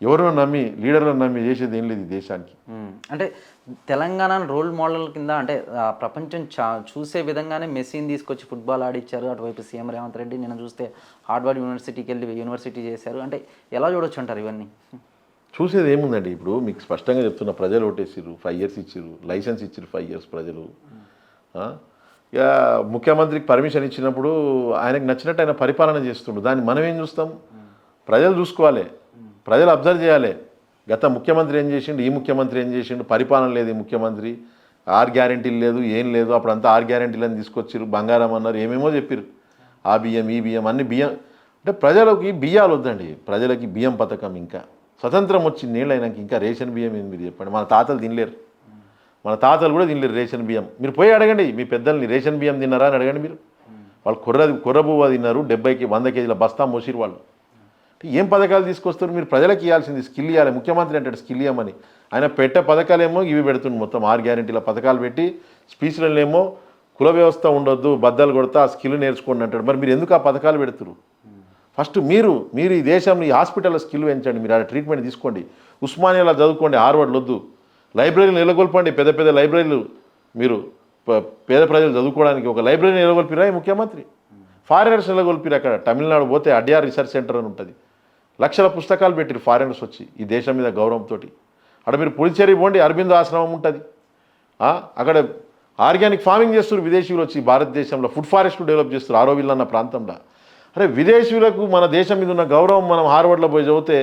S2: ఎవరినో నమ్మి లీడర్లను నమ్మి చేసేది ఏం లేదు ఈ దేశానికి.
S1: అంటే తెలంగాణ రోల్ మోడల్ కింద అంటే ప్రపంచం చూసే విధంగానే మెస్సీని తీసుకొచ్చి ఫుట్బాల్ ఆడిచ్చారు. అటువైపు సీఎం రేవంత్ రెడ్డి నిన్న చూస్తే హార్వర్డ్ యూనివర్సిటీకి వెళ్ళి యూనివర్సిటీ చేశారు. అంటే ఎలా చూడొచ్చు అంటారు ఇవన్నీ?
S2: చూసేది ఏముందండి. ఇప్పుడు మీకు స్పష్టంగా చెప్తున్న, ప్రజలు ఓటేసిరు, 5 years ఇచ్చిర్రు, లైసెన్స్ ఇచ్చిర్రు 5 years ప్రజలు. ఇక ముఖ్యమంత్రికి పర్మిషన్ ఇచ్చినప్పుడు ఆయనకు నచ్చినట్టు ఆయన పరిపాలన చేస్తుండు. దాన్ని మనం ఏం చూస్తాం? ప్రజలు చూసుకోవాలి, ప్రజలు అబ్జర్వ్ చేయాలి. గత ముఖ్యమంత్రి ఏం చేసిండు, ఈ ముఖ్యమంత్రి ఏం చేసిండు, పరిపాలన లేదు ఈ ముఖ్యమంత్రి, 6 గ్యారెంటీలు లేదు, ఏం లేదు. అప్పుడంతా 6 గ్యారెంటీలను తీసుకొచ్చిర్రు, బంగారం అన్నారు, ఏమేమో చెప్పారు. ఆ బియ్యం ఈ బియ్యం అన్ని బియ్యం. అంటే ప్రజలకి బియ్యాలు వద్దండి. ప్రజలకి బియ్యం పథకం ఇంకా స్వతంత్రం వచ్చి నీళ్ళు అయినాక ఇంకా రేషన్ బియ్యం ఏంది మీరు చెప్పండి. మన తాతలు తినలేరు, మన తాతలు కూడా తినలేరు రేషన్ బియ్యం. మీరు పోయి అడగండి మీ పెద్దల్ని, రేషన్ బియ్యం తిన్నారా అని అడగండి మీరు. వాళ్ళు కొర్రబువ్వ తిన్నారు, 70 100 kg బస్తా మోసిరు వాళ్ళు. ఏం పథకాలు తీసుకొస్తారు మీరు? ప్రజలకు ఇవ్వాల్సింది స్కిల్ ఇవ్వాలి. ముఖ్యమంత్రి అంటాడు స్కిల్ ఇవ్వమని, ఆయన పెట్టే పథకాలేమో ఇవి పెడుతుంది. మొత్తం 6 గ్యారెంటీల పథకాలు పెట్టి స్పీచ్లనేమో కుల వ్యవస్థ ఉండొద్దు, బద్దలు కొడతా, ఆ స్కిల్ నేర్చుకోండి అంటాడు. మరి మీరు ఎందుకు ఆ పథకాలు పెడుతున్నారు? ఫస్ట్ మీరు ఈ దేశంలో ఈ హాస్పిటల్లో స్కిల్ పెంచండి. మీరు ఆ ట్రీట్మెంట్ తీసుకోండి. ఉస్మానియాలో చదువుకోండి, హార్వర్డ్లు వద్దు. లైబ్రరీలు నెలకొల్పండి, పెద్ద పెద్ద లైబ్రరీలు. మీరు పేద ప్రజలు చదువుకోవడానికి ఒక లైబ్రరీని నెలకొల్పిరా ఈ ముఖ్యమంత్రి. ఫారినర్స్ నెలకొల్పిరు. అక్కడ తమిళనాడు పోతే అడ్యార్ రీసెర్చ్ సెంటర్ అని ఉంటుంది. లక్షల పుస్తకాలు పెట్టిరు ఫారినర్స్ వచ్చి ఈ దేశం మీద గౌరవంతో. అక్కడ మీరు పులిచేరి పోండి, అరబిందో ఆశ్రమం ఉంటుంది. అక్కడ ఆర్గానిక్ ఫార్మింగ్ చేస్తారు విదేశీయులు వచ్చి. భారతదేశంలో ఫుడ్ ఫారెస్ట్ డెవలప్ చేస్తారు ఆరోవిల్ అన్న ప్రాంతంలో. అరే విదేశీయులకు మన దేశం మీద ఉన్న గౌరవం మనం హార్వర్డ్లో పోయి చదివితే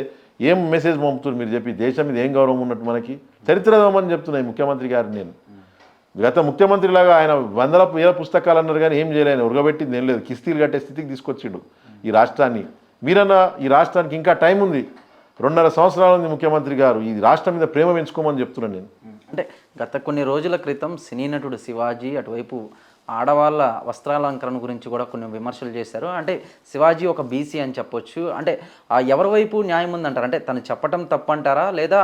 S2: ఏం మెసేజ్ పంపుతుంది మీరు చెప్పి? దేశం మీద ఏం గౌరవం ఉన్నట్టు మనకి? చరిత్రమని చెప్తున్నాయి ముఖ్యమంత్రి గారు. నేను గత ముఖ్యమంత్రిలాగా ఆయన 100,000 పుస్తకాలు అన్నారు కానీ ఏం చేయలేను, ఉరగబెట్టింది ఏం లేదు. కిస్తీలు కట్టే స్థితికి తీసుకొచ్చిండు ఈ రాష్ట్రాన్ని. మీరన్నా ఈ రాష్ట్రానికి ఇంకా టైం ఉంది, 2.5 సంవత్సరాలు ఉంది ముఖ్యమంత్రి గారు. ఈ రాష్ట్రం మీద ప్రేమ పెంచుకోమని చెప్తున్నాను నేను.
S1: అంటే గత కొన్ని రోజుల క్రితం సినీ నటుడు శివాజీ అటువైపు ఆడవాళ్ళ వస్త్రాలంకరణ గురించి కూడా కొన్ని విమర్శలు చేశారు. అంటే శివాజీ ఒక బీసీ అని చెప్పొచ్చు. అంటే ఎవరి వైపు న్యాయం ఉందంటారు? అంటే తను చెప్పటం తప్పంటారా, లేదా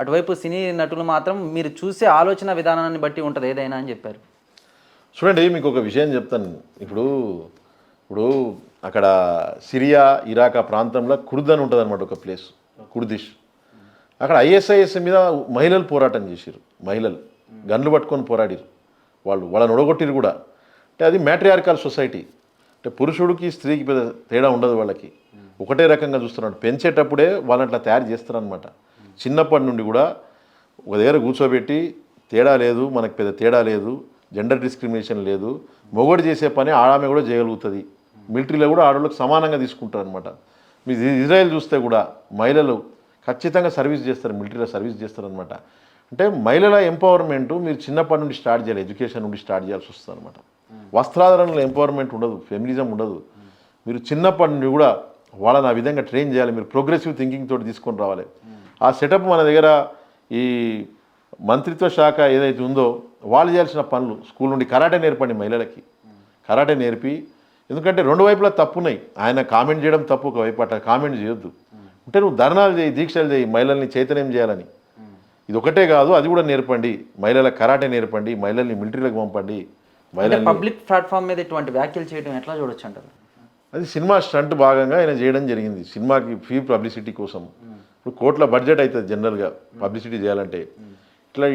S1: అటువైపు సినీ నటులు మాత్రం మీరు చూసే ఆలోచన విధానాన్ని బట్టి ఉంటుంది ఏదైనా అని చెప్పారు?
S2: చూడండి, మీకు ఒక విషయం చెప్తాను. ఇప్పుడు అక్కడ సిరియా ఇరాక్ ఆ ప్రాంతంలో కుర్ద్ అని ఉంటుంది అనమాట, ఒక ప్లేస్ కుర్దిష్. అక్కడ ISIS మీద మహిళలు పోరాటం చేశారు. మహిళలు గన్లు పట్టుకొని పోరాడిరు. వాళ్ళని ఒడగొట్టిరు కూడా. అంటే అది మ్యాట్రియార్కల్ సొసైటీ. అంటే పురుషుడికి స్త్రీకి పెద్ద తేడా ఉండదు. వాళ్ళకి ఒకటే రకంగా చూస్తున్నాడు. పెంచేటప్పుడే వాళ్ళని అట్లా తయారు చేస్తారనమాట. చిన్నప్పటి నుండి కూడా ఒక దగ్గర కూర్చోబెట్టి తేడా లేదు, మనకు పెద్ద తేడా లేదు, జెండర్ డిస్క్రిమినేషన్ లేదు, మొగోడు చేసే పని ఆమె కూడా చేయగలుగుతుంది. మిలిటరీలో కూడా ఆడవాళ్ళకి సమానంగా తీసుకుంటారు అనమాట. మీరు ఇజ్రాయెల్ చూస్తే కూడా మహిళలు ఖచ్చితంగా సర్వీస్ చేస్తారు, మిలిటరీలో సర్వీస్ చేస్తారనమాట. అంటే మహిళల ఎంపవర్మెంటు మీరు చిన్నప్పటి నుండి స్టార్ట్ చేయాలి, ఎడ్యుకేషన్ నుండి స్టార్ట్ చేయాల్సి వస్తుంది అనమాట. వస్త్రాధరణలో ఎంపవర్మెంట్ ఉండదు, ఫెమినిజం ఉండదు. మీరు చిన్నప్పటి నుండి కూడా వాళ్ళని ఆ విధంగా ట్రైన్ చేయాలి. మీరు ప్రోగ్రెసివ్ థింకింగ్ తోటి తీసుకొని రావాలి. ఆ సెటప్ మన దగ్గర ఈ మంత్రిత్వ శాఖ ఏదైతే ఉందో వాళ్ళు చేయాల్సిన పనులు, స్కూల్ నుండి కరాటే నేర్పండి మహిళలకి. కరాటే నేర్పి, ఎందుకంటే 2 వైపులా తప్పున్నాయి. ఆయన కామెంట్ చేయడం తప్పు, ఒకవైపు అట్లా కామెంట్ చేయొద్దు. అంటే నువ్వు ధర్నాలు చేయి, దీక్షలు చేయి, మహిళల్ని చైతన్యం చేయాలని. ఇది ఒకటే కాదు, అది కూడా నేర్పండి. మహిళల కరాటే నేర్పండి, మహిళల్ని మిలిటరీలకు పంపండి.
S1: పబ్లిక్ ప్లాట్ఫామ్ మీద ఇటువంటి వ్యాఖ్యలు చేయడం ఎట్లా చూడొచ్చు అంటారు?
S2: అది సినిమా స్టంట్ భాగంగా ఆయన చేయడం జరిగింది. సినిమాకి ఫ్రీ పబ్లిసిటీ కోసం. ఇప్పుడు కోట్ల బడ్జెట్ అవుతుంది జనరల్గా పబ్లిసిటీ చేయాలంటే.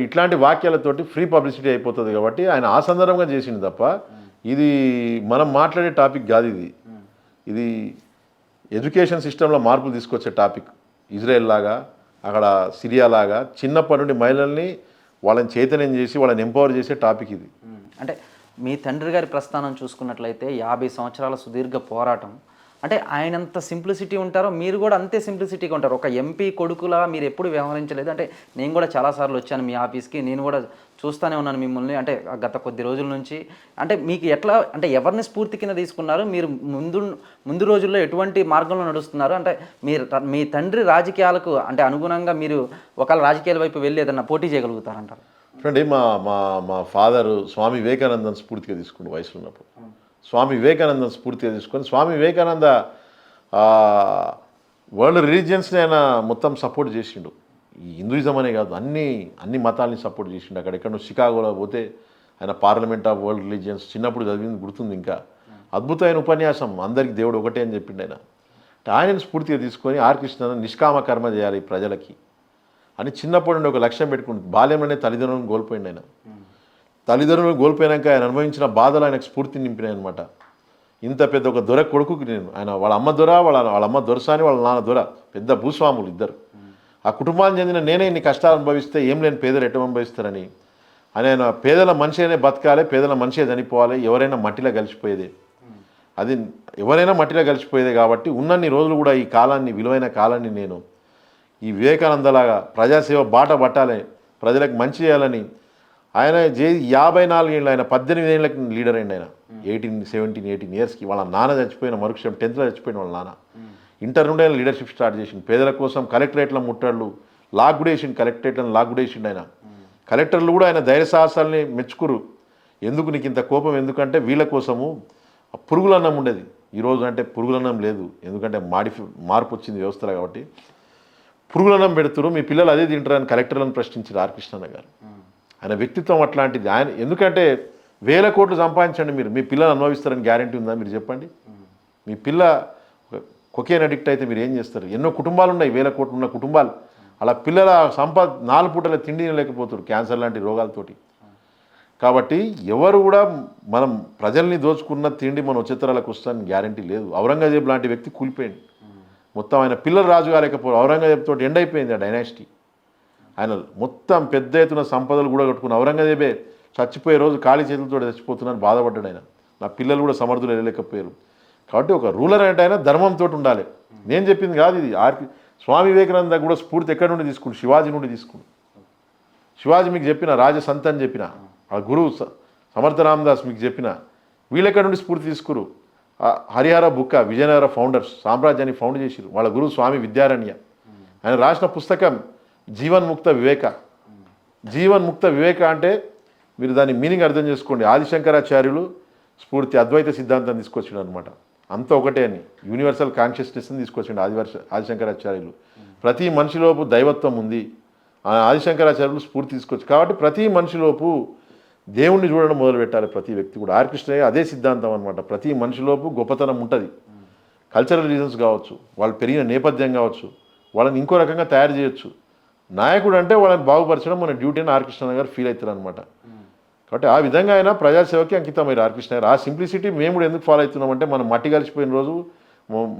S2: ఇట్లాంటి వాక్యాలతోటి ఫ్రీ పబ్లిసిటీ అయిపోతుంది కాబట్టి ఆయన ఆ సందర్భంగా చేసింది తప్ప ఇది మనం మాట్లాడే టాపిక్ కాదు. ఇది ఎడ్యుకేషన్ సిస్టంలో మార్పులు తీసుకొచ్చే టాపిక్. ఇజ్రాయెల్ లాగా, అక్కడ సిరియా లాగా చిన్నప్పటి నుండి మహిళల్ని వాళ్ళని చైతన్యం చేసి వాళ్ళని ఎంపవర్ చేసే టాపిక్ ఇది.
S1: అంటే మీ తండ్రి గారి ప్రస్థానం చూసుకున్నట్లయితే 50 సంవత్సరాల సుదీర్ఘ పోరాటం. అంటే ఆయనంత సింప్లిసిటీ ఉంటారో మీరు కూడా అంతే సింప్లిసిటీగా ఉంటారు. ఒక ఎంపీ కొడుకులా మీరు ఎప్పుడు వ్యవహరించలేదు. అంటే నేను కూడా చాలాసార్లు వచ్చాను మీ ఆఫీస్కి, నేను కూడా చూస్తూనే ఉన్నాను మిమ్మల్ని. అంటే గత కొద్ది రోజుల నుంచి అంటే మీకు ఎట్లా, అంటే ఎవరిని స్ఫూర్తి కింద తీసుకున్నారు మీరు? ముందు రోజుల్లో ఎటువంటి మార్గంలో నడుస్తున్నారు? అంటే మీ తండ్రి రాజకీయాలకు అంటే అనుగుణంగా మీరు ఒకవేళ రాజకీయాల వైపు వెళ్ళి ఏదన్నా పోటీ చేయగలుగుతారంటారు?
S2: చూడండి, మా మా మా ఫాదరు స్వామి వివేకానందన్ స్ఫూర్తిగా తీసుకుని వయసులో ఉన్నప్పుడు స్వామి వివేకానందన్ స్ఫూర్తిగా తీసుకొని స్వామి వివేకానంద వరల్డ్ రిలీజియన్స్ని ఆయన మొత్తం సపోర్ట్ చేసిండు. ఈ హిందూయిజం అనే కాదు, అన్ని మతాలని సపోర్ట్ చేసిండు. అక్కడెక్కడ షికాగోలో పోతే ఆయన పార్లమెంట్ ఆఫ్ వరల్డ్ రిలీజియన్స్ చిన్నప్పుడు చదివింది గుర్తుంది. ఇంకా అద్భుతమైన ఉపన్యాసం, అందరికి దేవుడు ఒకటే అని చెప్పిండు ఆయన. ఆయనను స్ఫూర్తిగా తీసుకొని ఆర్ కృష్ణ నిష్కామ కర్మ చేయాలి ప్రజలకి అని చిన్నప్పటి నుండి ఒక లక్ష్యం పెట్టుకుని బాల్యంలోనే తల్లిదండ్రులను కోల్పోయింది ఆయన. తల్లిదండ్రులను కోల్పోయినాక ఆయన అనుభవించిన బాధలు ఆయనకు స్ఫూర్తిని నింపినాయి అనమాట. ఇంత పెద్ద ఒక దొర కొడుకుకి నేను, ఆయన వాళ్ళ అమ్మ దొర, వాళ్ళ అమ్మ దొరసాని, వాళ్ళ నాన్న దొర, పెద్ద భూస్వాములు ఇద్దరు. ఆ కుటుంబానికి చెందిన నేనే ఇన్ని కష్టాలు అనుభవిస్తే ఏం లేని పేదలు ఎట్ట అనుభవిస్తారని ఆయన పేదల మనిషి అనే బతకాలి, పేదల మనిషే చనిపోవాలి, ఎవరైనా మట్టిలో కలిసిపోయేదే. అది ఎవరైనా మట్టిలో కలిసిపోయేదే. కాబట్టి ఉన్నన్ని రోజులు కూడా ఈ కాలాన్ని, విలువైన కాలాన్ని నేను ఈ వివేకానందలాగా ప్రజాసేవ బాట పట్టాలి, ప్రజలకు మంచి చేయాలని ఆయన 54 ఏళ్ళు, ఆయన 18 ఏళ్ళకి లీడర్ అయింది. ఆయన 17-18 ఇయర్స్కి వాళ్ళ నాన్న చచ్చిపోయిన మరుక్షణం 10th చచ్చిపోయిన వాళ్ళ నాన్న. ఇంటర్ నుండి ఆయన లీడర్షిప్ స్టార్ట్ చేసిండు. పేదల కోసం కలెక్టరేట్ల ముట్టళ్ళు లాక్ కూడా వేసిండు, కలెక్టరేట్లను లాక్ కూడా వేసిండు ఆయన. కలెక్టర్లు కూడా ఆయన ధైర్య సాహసాలని మెచ్చుకురు. ఎందుకు నీకు ఇంత కోపం ఎందుకంటే వీళ్ళ కోసము పురుగులన్నం ఉండేది, ఈరోజు అంటే పురుగులన్నం లేదు. ఎందుకంటే మార్పు వచ్చింది వ్యవస్థలో కాబట్టి పురుగులన్నం పెడుతురు, మీ పిల్లలు అదే తింటారని కలెక్టర్లను ప్రశ్నించారు ఆర్ కృష్ణన్న గారు. ఆయన వ్యక్తిత్వం అట్లాంటిది. ఆయన ఎందుకంటే 1000 కోట్లు సంపాదించండి మీరు, మీ పిల్లలు అనుభవిస్తారని గ్యారంటీ ఉందా మీరు చెప్పండి? మీ పిల్ల కొకేన్ అడిక్ట్ అయితే మీరు ఏం చేస్తారు? ఎన్నో కుటుంబాలు ఉన్నాయి, 1000 కోట్లు ఉన్న కుటుంబాలు. అలా పిల్లల సంపద 4 పూటల తిండి లేకపోతారు క్యాన్సర్ లాంటి రోగాలతోటి. కాబట్టి ఎవరు కూడా మనం ప్రజల్ని దోచుకున్న తిండి మన వచ్చేతరాలకు వస్తానని గ్యారంటీ లేదు. ఔరంగజేబ్ లాంటి వ్యక్తి కూలిపోయింది, మొత్తం ఆయన పిల్లలు రాజు కాలేకపోయారు. ఔరంగజేబ్ తోటి ఎండ్ అయిపోయింది ఆ డైనాసిటీ. ఆయన మొత్తం పెద్ద ఎత్తున సంపదలు కూడా కట్టుకున్న ఔరంగజేబే చచ్చిపోయే రోజు ఖాళీ చేతులతో చచ్చిపోతున్నాను బాధపడ్డాడు ఆయన. నా పిల్లలు కూడా సమర్థులు వెళ్ళలేకపోయారు. కాబట్టి ఒక రూలర్ అంటే ఆయన ధర్మంతో ఉండాలి. నేను చెప్పింది కాదు ఇది. స్వామి వివేకానంద కూడా స్ఫూర్తి ఎక్కడి నుండి తీసుకుంటు? శివాజీ నుండి తీసుకుంటు. శివాజీ మీకు చెప్పిన, రాజసంత్ అని చెప్పిన, ఆ గురువు సమర్థ రామదాస్ మీకు చెప్పిన, వీళ్ళెక్కడి నుండి స్ఫూర్తి తీసుకురు? హరిహర బుక్క, విజయనగర ఫౌండర్స్ సామ్రాజ్యాన్ని ఫౌండ్ చేసిరు. వాళ్ళ గురువు స్వామి విద్యారణ్య. ఆయన రాసిన పుస్తకం జీవన్ముక్త వివేక. జీవన్ముక్త వివేక అంటే మీరు దాని మీనింగ్ అర్థం చేసుకోండి. ఆదిశంకరాచార్యులు స్ఫూర్తి అద్వైత సిద్ధాంతం తీసుకొచ్చాడు అనమాట. అంతా ఒకటే అని యూనివర్సల్ కాన్షియస్నెస్ని తీసుకొచ్చాడు ఆదిశంకరాచార్యులు. ప్రతి మనిషిలోపు దైవత్వం ఉంది, ఆదిశంకరాచార్యులు స్ఫూర్తి తీసుకొచ్చు. కాబట్టి ప్రతి మనిషిలోపు దేవుణ్ణి చూడడం మొదలు పెట్టాలి ప్రతి వ్యక్తి కూడా. ఆర్ కృష్ణయ్య అదే సిద్ధాంతం అనమాట. ప్రతి మనిషిలోపు గొప్పతనం ఉంటుంది. కల్చరల్ రీజన్స్ కావచ్చు, వాళ్ళు పెరిగిన నేపథ్యం కావచ్చు, వాళ్ళని ఇంకో రకంగా తయారు చేయొచ్చు. నాయకుడు అంటే వాళ్ళని బాగుపరచడం మన డ్యూటీ అని ఆర్ కృష్ణ గారు ఫీల్ అవుతారు అనమాట. కాబట్టి ఆ విధంగా ఆయన ప్రజాసేవకి అంకితమయ్యారు ఆర్ కృష్ణ గారు. ఆ సింప్లిసిటీ మేము కూడా ఎందుకు ఫాలో అవుతున్నామంటే మనం మట్టి కలిసిపోయిన రోజు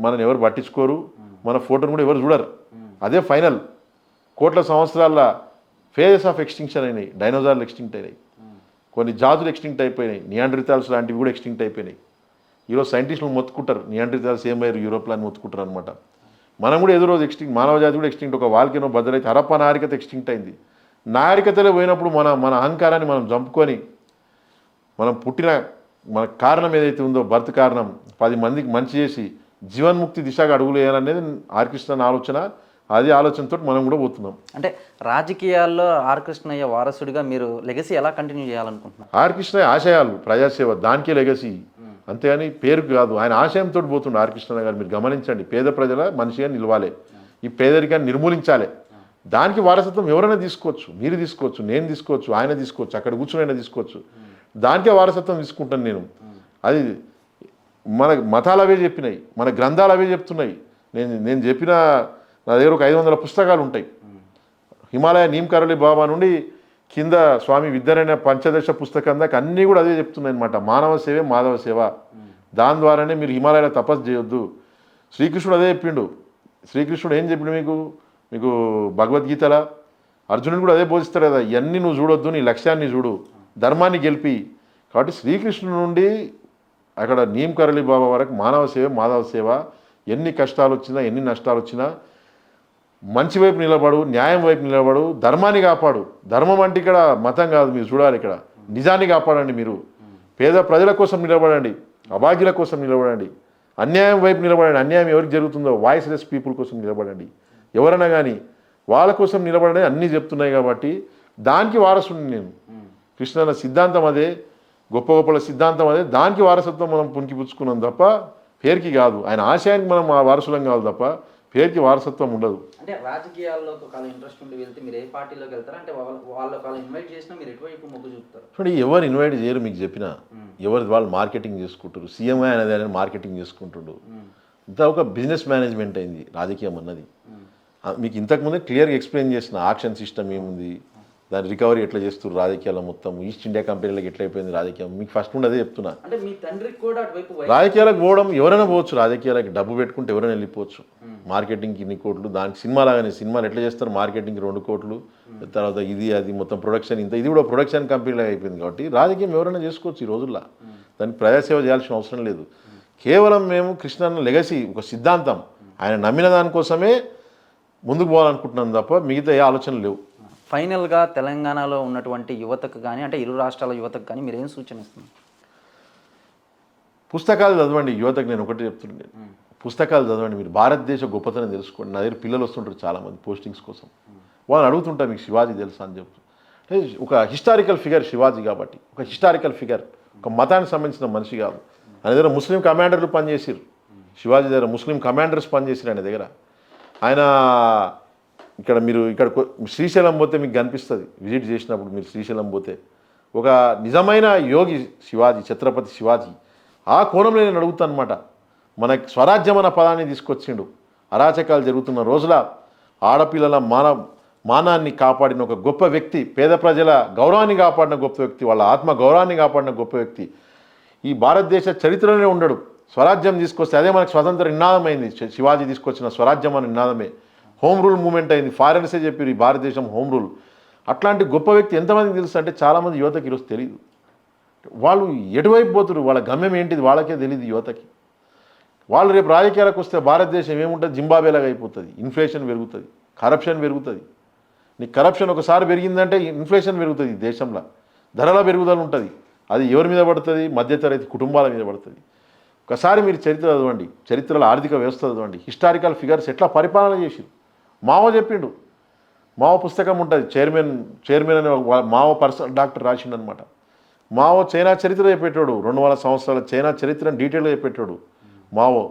S2: మనని ఎవరు పట్టించుకోరు, మన ఫోటోను కూడా ఎవరు చూడరు. అదే ఫైనల్. కోట్ల సంవత్సరాల ఫేజెస్ ఆఫ్ ఎక్స్టింక్షన్ అయినాయి. డైనోసార్లు ఎక్స్టింక్ట్ అయినాయి, కొన్ని జాతులు ఎక్స్టింక్ట్ అయిపోయినాయి, నియాండ్రితాల్స్ లాంటివి కూడా ఎక్స్టింక్ట్ అయిపోయినాయి. ఈరోజు సైంటిస్టులు మొత్తుకుంటారు నియాండ్రితాల్స్ ఏమయ్యారు యూరోప్లో అని మొత్తుకుంటారు అనమాట. మనం కూడా ఏదో రోజు ఎక్స్టింక్ట్, మానవ జాతి కూడా ఎక్స్టింక్ట్. ఒక వాల్కెనో బద్దలైతే హరప్ప నాగరికత ఎక్స్టింక్ట్ అయింది. నాగరికతలో పోయినప్పుడు మన అహంకారాన్ని మనం చంపుకొని మనం పుట్టిన మన కారణం ఏదైతే ఉందో బర్త్ కారణం 10 మందికి మంచి చేసి జీవన్ముక్తి దిశగా అడుగులు వేయాలనేది ఆర్ కృష్ణ ఆలోచన. అదే ఆలోచనతో మనం కూడా పోతున్నాం.
S1: అంటే రాజకీయాల్లో ఆర్ కృష్ణయ్య వారసుడిగా మీరు లెగసీ ఎలా కంటిన్యూ చేయాలనుకుంటున్నారు?
S2: ఆర్ కృష్ణయ్య ఆశయాలు ప్రజాసేవ, దానికే లెగసీ, అంతేగాని పేరుకు కాదు. ఆయన ఆశయంతో పోతుండే ఆర్ కృష్ణ గారు. మీరు గమనించండి, పేద ప్రజల మనిషిగా నిలవాలి, ఈ పేదరికాన్ని నిర్మూలించాలి. దానికి వారసత్వం ఎవరైనా తీసుకోవచ్చు, మీరు తీసుకోవచ్చు, నేను తీసుకోవచ్చు, ఆయన తీసుకోవచ్చు, అక్కడ కూర్చుని తీసుకోవచ్చు. దానికే వారసత్వం తీసుకుంటాను నేను. అది మన మతాలు అవే చెప్పినాయి, మన గ్రంథాలు అవే చెప్తున్నాయి. నేను చెప్పిన నా దగ్గర ఒక 500 పుస్తకాలు ఉంటాయి. హిమాలయ నీమ్ కరోలి బాబా నుండి కింద స్వామి విద్యారాయణ పంచదశ పుస్తకం దాకా అన్నీ కూడా అదే చెప్తున్నాయి అనమాట. మానవ సేవే మాధవ సేవ, దాని ద్వారానే మీరు హిమాలయాల తపస్సు చేయొద్దు. శ్రీకృష్ణుడు అదే చెప్పిండు. శ్రీకృష్ణుడు ఏం చెప్పిండు మీకు మీకు భగవద్గీతలా? అర్జునుడు కూడా అదే బోధిస్తాడు కదా, ఇవన్నీ నువ్వు చూడొద్దు, నీ లక్ష్యాన్ని చూడు, ధర్మాన్ని గెలిపి. కాబట్టి శ్రీకృష్ణుడి నుండి అక్కడ నీమ్ కరళి బాబా వరకు మానవ సేవ మాధవ సేవ. ఎన్ని కష్టాలు వచ్చినా ఎన్ని నష్టాలు వచ్చినా మంచి వైపు నిలబడు, న్యాయం వైపు నిలబడు, ధర్మాన్ని కాపాడు. ధర్మం అంటే ఇక్కడ మతం కాదు, మీరు చూడాలి, ఇక్కడ నిజాన్ని కాపాడండి. మీరు పేద ప్రజల కోసం నిలబడండి, అభాగ్యుల కోసం నిలబడండి, అన్యాయం వైపు నిలబడండి. అన్యాయం ఎవరికి జరుగుతుందో వాయిస్లెస్ పీపుల్ కోసం నిలబడండి. ఎవరైనా కానీ వాళ్ళ కోసం నిలబడండి అన్నీ చెప్తున్నాయి. కాబట్టి దానికి వారసుని నేను. కృష్ణ సిద్ధాంతం అదే, గొప్ప గొప్పల సిద్ధాంతం అదే. దానికి వారసత్వం మనం పుణికిపుచ్చుకున్నాం తప్ప పేరుకి కాదు. ఆయన ఆశయానికి మనం ఆ వారసులం కాదు తప్ప పేరుకి వారసత్వం ఉండదు.
S1: అంటే రాజకీయాల్లో ఒకవేళ ఇంట్రెస్ట్ ఉండి వెళ్తే మీరు ఏ పార్టీలోకి వెళ్తారా? అంటే వాళ్ళు ఒకవేళ ఇన్వైట్ చేసినా మీరు ఎటువైపు మొగ్గు చూపుతారు?
S2: చూడండి, ఎవరు ఇన్వైట్ చేయరు, మీకు చెప్పిన ఎవరు వాళ్ళు మార్కెటింగ్ చేసుకుంటారు. సీఎంఐ అనేది ఆయన మార్కెటింగ్ చేసుకుంటుండు. ఇంత ఒక బిజినెస్ మేనేజ్మెంట్ అయింది రాజకీయం అన్నది. మీకు ఇంతకుముందే క్లియర్గా ఎక్స్ప్లెయిన్ చేసిన ఆక్షన్ సిస్టమ్ ఏముంది, దాని రికవరీ ఎట్లా చేస్తారు, రాజకీయాల్లో మొత్తం ఈస్ట్ ఇండియా కంపెనీలకు ఎట్లా అయిపోయింది రాజకీయం, మీకు ఫస్ట్ నుండి అదే చెప్తున్నా.
S1: అంటే మీ తండ్రికి కూడా అటువైపు
S2: రాజకీయాలకు పోవడం ఎవరైనా పోవచ్చు, రాజకీయాలకి డబ్బు పెట్టుకుంటే ఎవరైనా వెళ్ళిపోవచ్చు. మార్కెటింగ్కి ఇన్ని కోట్లు, దానికి సినిమా లాగానే సినిమాలు ఎట్లా చేస్తారు, మార్కెటింగ్కి 2 కోట్లు, తర్వాత ఇది అది మొత్తం ప్రొడక్షన్ ఇంత, ఇది కూడా ప్రొడక్షన్ కంపెనీలాగా అయిపోయింది. కాబట్టి రాజకీయం ఎవరైనా చేసుకోవచ్చు ఈ రోజుల్లో, దానికి ప్రజాసేవ చేయాల్సిన అవసరం లేదు. కేవలం మేము కృష్ణన్న లెగసీ ఒక సిద్ధాంతం, ఆయన నమ్మిన దానికోసమే ముందుకు పోవాలనుకుంటున్నాం తప్ప మిగతా ఏ ఆలోచనలు లేవు.
S1: ఫైనల్గా తెలంగాణలో ఉన్నటువంటి యువతకు కానీ, అంటే ఇరు రాష్ట్రాల యువతకు కానీ మీరు ఏం సూచన ఇస్తున్నారు?
S2: పుస్తకాలు చదవండి. యువతకు నేను ఒకటి చెప్తున్నాను, పుస్తకాలు చదవండి. మీరు భారతదేశ గొప్పతనం తెలుసుకోండి. నా దగ్గర పిల్లలు వస్తుంటారు చాలామంది పోస్టింగ్స్ కోసం, వాళ్ళని అడుగుతుంటారు మీకు శివాజీ తెలుసా అని చెప్తారు. అంటే ఒక హిస్టారికల్ ఫిగర్ శివాజీ. కాబట్టి ఒక హిస్టారికల్ ఫిగర్, ఒక మతానికి సంబంధించిన మనిషి కాదు. ఆయన దగ్గర ముస్లిం కమాండర్లు పనిచేసారు. శివాజీ దగ్గర ముస్లిం కమాండర్స్ పనిచేసారు ఆయన దగ్గర. ఆయన ఇక్కడ మీరు ఇక్కడ శ్రీశైలం పోతే మీకు కనిపిస్తుంది, విజిట్ చేసినప్పుడు మీరు శ్రీశైలం పోతే ఒక నిజమైన యోగి శివాజీ, ఛత్రపతి శివాజీ. ఆ కోణంలో నేను అడుగుతాను అనమాట. మనకి స్వరాజ్యం అన్న పదాన్ని తీసుకొచ్చిండు. అరాచకాలు జరుగుతున్న రోజుల ఆడపిల్లల మానాన్ని కాపాడిన ఒక గొప్ప వ్యక్తి, పేద ప్రజల గౌరవాన్ని కాపాడిన గొప్ప వ్యక్తి, వాళ్ళ ఆత్మ గౌరవాన్ని కాపాడిన గొప్ప వ్యక్తి ఈ భారతదేశ చరిత్రలోనే ఉండడు. స్వరాజ్యం తీసుకొస్తే అదే మనకు స్వతంత్ర నినాదం అయింది. శివాజీ తీసుకొచ్చిన స్వరాజ్యం అనే నినాదమే హోమ్ రూల్ మూమెంట్ అయింది. ఫారెన్సే చెప్పారు ఈ భారతదేశం హోమ్ రూల్. అట్లాంటి గొప్ప వ్యక్తి ఎంతమందికి తెలుసు అంటే చాలామంది యువతకి ఈరోజు తెలియదు. వాళ్ళు ఎటువైపు పోతున్నారు, వాళ్ళ గమ్యం ఏంటిది వాళ్ళకే తెలియదు యువతకి. వాళ్ళు రేపు రాజకీయాలకు వస్తే భారతదేశం ఏముంటుంది, జింబాబేలాగా అయిపోతుంది. ఇన్ఫ్లేషన్ పెరుగుతుంది, కరప్షన్ పెరుగుతుంది. నీ కరప్షన్ ఒకసారి పెరిగిందంటే ఇన్ఫ్లేషన్ పెరుగుతుంది దేశంలో, ధరల పెరుగుదల ఉంటుంది. అది ఎవరి మీద పడుతుంది, మధ్యతరగతి కుటుంబాల మీద పడుతుంది. ఒకసారి మీరు చరిత్ర చదవండి, చరిత్రలో ఆర్థిక వ్యవస్థ చదవండి, హిస్టారికల్ ఫిగర్స్ ఎట్లా పరిపాలన చేసిరు. మావో చెప్పిండు, మావో పుస్తకం ఉంటుంది, చైర్మన్ అనే మావో పర్సనల్ డాక్టర్ రాసిండు అనమాట. మావో చైనా చరిత్ర చెప్పేటాడు, 200 సంవత్సరాల చైనా చరిత్రను డీటెయిల్గా చెప్పేటాడు మావో.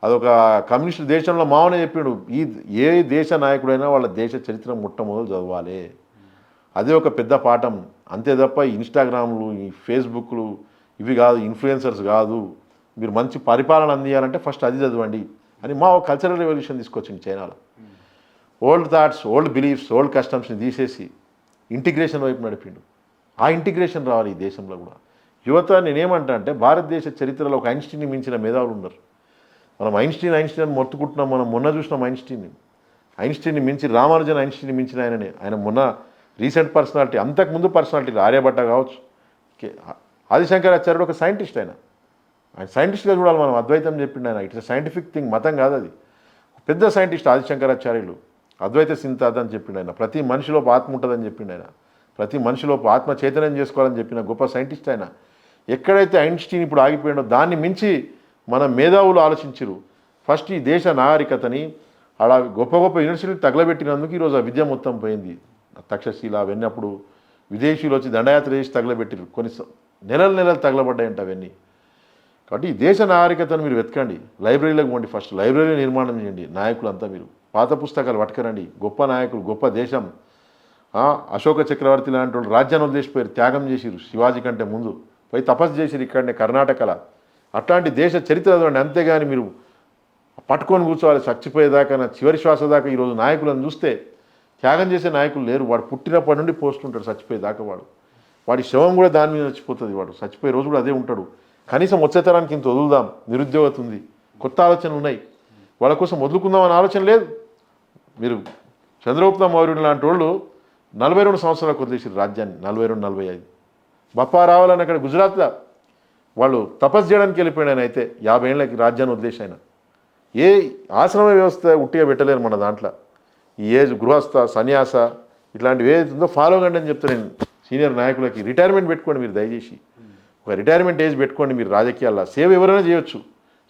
S2: అదొక కమ్యూనిస్ట్ దేశంలో మావోనే చెప్పాడు, ఏ దేశ నాయకుడైనా వాళ్ళ దేశ చరిత్ర మొట్టమొదలు చదవాలి. అదే ఒక పెద్ద పాఠం. అంతే తప్ప ఈ ఇన్స్టాగ్రామ్లు, ఈ ఫేస్బుక్లు ఇవి కాదు, ఇన్ఫ్లుయెన్సర్స్ కాదు. మీరు మంచి పరిపాలన అందియాలంటే ఫస్ట్ అది చదవండి అని మావో కల్చరల్ రెవల్యూషన్ తీసుకొచ్చింది చైనాలో. Old thoughts, old beliefs, old కస్టమ్స్ని తీసేసి ఇంటిగ్రేషన్ వైపు నడిపిండు. ఆ ఇంటిగ్రేషన్ రావాలి ఈ దేశంలో కూడా. యువత నేనేమంటా అంటే భారతదేశ చరిత్రలో ఒక ఐన్స్టీన్ని మించిన మేధావులు ఉన్నారు. మనం ఐన్స్టీన్ అని మొత్తుకుంటున్నాం. మనం మొన్న చూసినాం ఐన్స్టీన్ని మించి రామానుజన్, ఐన్స్టీన్ని మించిన ఆయననే. ఆయన మొన్న రీసెంట్ పర్సనాలిటీ, అంతకుముందు పర్సనాలిటీలు ఆర్యభట్ట కావచ్చు, ఆదిశంకరాచార్యుడు ఒక సైంటిస్ట్. ఆయన సైంటిస్ట్గా చూడాలి మనం. అద్వైతం చెప్పిండు ఆయన, ఇట్స్ సైంటిఫిక్ థింగ్, మతం కాదు అది. పెద్ద సైంటిస్ట్ ఆదిశంకరాచార్యులు. అద్వైత సిద్ధాంతం అని చెప్పిండు ఆయన. ప్రతి మనిషిలోపు ఆత్మ ఉంటుందని చెప్పిండు ఆయన. ప్రతి మనిషిలోపు ఆత్మ చైతన్యం చేసుకోవాలని చెప్పిన గొప్ప సైంటిస్ట్ ఆయన. ఎక్కడైతే ఐన్స్టీన్ ఇప్పుడు ఆగిపోయిండో దాన్ని మించి మన మేధావులు ఆలోచించరు. ఫస్ట్ ఈ దేశ నాగరికతని అలా గొప్ప గొప్ప యూనివర్సిటీలు తగలబెట్టినందుకు ఈరోజు ఆ విద్య మొత్తం పోయింది. తక్షశిల అవన్నీ అప్పుడు విదేశీయులు వచ్చి దండయాత్ర చేసి తగలబెట్టిరు. కొన్ని నెలలు తగలబడ్డాయంట అవన్నీ. కాబట్టి ఈ దేశ నాగరికతను మీరు వెతకండి, లైబ్రరీలకు పోండి, ఫస్ట్ లైబ్రరీ నిర్మాణం చేయండి. నాయకులంతా మీరు పాత పుస్తకాలు పట్టుకురండి. గొప్ప నాయకులు, గొప్ప దేశం. అశోక చక్రవర్తి లాంటి వాళ్ళు రాజ్యాన్ని వదిలేసిపోయారు, త్యాగం చేసిరు. శివాజీ కంటే ముందు పోయి తపస్సు చేసిరు ఇక్కడనే కర్ణాటకలో. అట్లాంటి దేశ చరిత్ర చదవండి. అంతేగాని మీరు పట్టుకొని కూర్చోవాలి చచ్చిపోయేదాకా, చివరి శ్వాస దాకా. ఈరోజు నాయకులను చూస్తే త్యాగం చేసే నాయకులు లేరు. వాడు పుట్టినప్పటి నుండి పోస్తుంటాడు చచ్చిపోయేదాకా. వాడి శవం కూడా దాని మీద చచ్చిపోతుంది. వాడు చచ్చిపోయే రోజు కూడా అదే ఉంటాడు. కనీసం వచ్చే తరానికి ఇంత వదులుదాం, నిరుద్యోగత ఉంది, కొత్త ఆలోచనలు ఉన్నాయి, వాళ్ళ కోసం వదులుకుందాం అనే ఆలోచన లేదు. మీరు చంద్రగుప్త మౌర్యుడు లాంటి వాళ్ళు 42 సంవత్సరాలకు వదిలేసారు రాజ్యాన్ని. 42-45 బప్పా రావాలని అక్కడ గుజరాత్లో వాళ్ళు తపస్సు చేయడానికి వెళ్ళిపోయాడు. ఆయన అయితే 50 ఏళ్ళకి రాజ్యాన్ని వదిలేసి ఆయన ఏ ఆశ్రమ వ్యవస్థ ఉట్టిగా పెట్టలేరు మన దాంట్లో. ఈ ఏజ్ గృహస్థ సన్యాస ఇట్లాంటివి ఏది ఉందో ఫాలో కండి అని చెప్తాను నేను సీనియర్ నాయకులకి. రిటైర్మెంట్ పెట్టుకోండి మీరు దయచేసి. ఒక రిటైర్మెంట్ ఏజ్ పెట్టుకోండి. మీరు రాజకీయాల్లో సేవ ఎవరైనా చేయొచ్చు.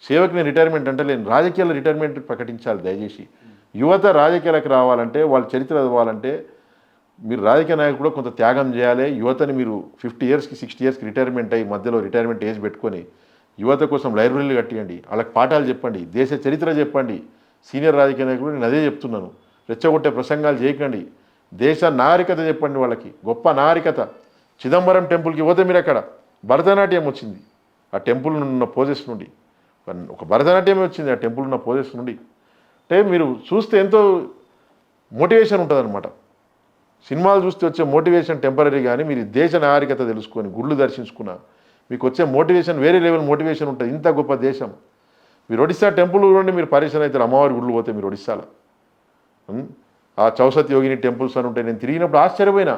S2: సేవకి నేను రిటైర్మెంట్ అంటే నేను రాజకీయాల్లో రిటైర్మెంట్ ప్రకటించాలి దయచేసి. యువత రాజకీయాలకు రావాలంటే, వాళ్ళ చరిత్ర చదవాలంటే మీరు రాజకీయ నాయకులు కూడా కొంత త్యాగం చేయాలి. యువతని మీరు 50 ఇయర్స్కి 60 ఇయర్స్కి రిటైర్మెంట్ అయ్యి మధ్యలో రిటైర్మెంట్ ఏజ్ పెట్టుకొని యువత కోసం లైబ్రరీలు కట్టియండి, వాళ్ళకి పాఠాలు చెప్పండి, దేశ చరిత్ర చెప్పండి. సీనియర్ రాజకీయ నాయకులు నేను అదే చెప్తున్నాను. రెచ్చగొట్టే ప్రసంగాలు చేయకండి. దేశ నాగరికత చెప్పండి వాళ్ళకి, గొప్ప నాగరికత. చిదంబరం టెంపుల్కి పోతే మీరు అక్కడ భరతనాట్యం వచ్చింది ఆ టెంపుల్ ఉన్న పోజెస్ నుండి. ఒక భరతనాట్యమే వచ్చింది ఆ టెంపుల్ ఉన్న పోజెస్ నుండి. అంటే మీరు చూస్తే ఎంతో మోటివేషన్ ఉంటుందన్నమాట. సినిమాలు చూస్తే వచ్చే మోటివేషన్ టెంపరీ, కానీ మీరు దేశ నాగరికత తెలుసుకొని గుళ్ళు దర్శించుకున్న మీకు వచ్చే మోటివేషన్ వేరే లెవెల్ మోటివేషన్ ఉంటుంది. ఇంత గొప్ప దేశం. మీరు ఒడిస్సా టెంపుల్ నుండి మీరు పరిశ్రమ అవుతారు. అమ్మవారి గుళ్ళు పోతే మీరు ఒడిస్సాలో ఆ చౌసత్ యోగిని టెంపుల్స్ అని ఉంటాయి. నేను తిరిగినప్పుడు ఆశ్చర్యపోయినా,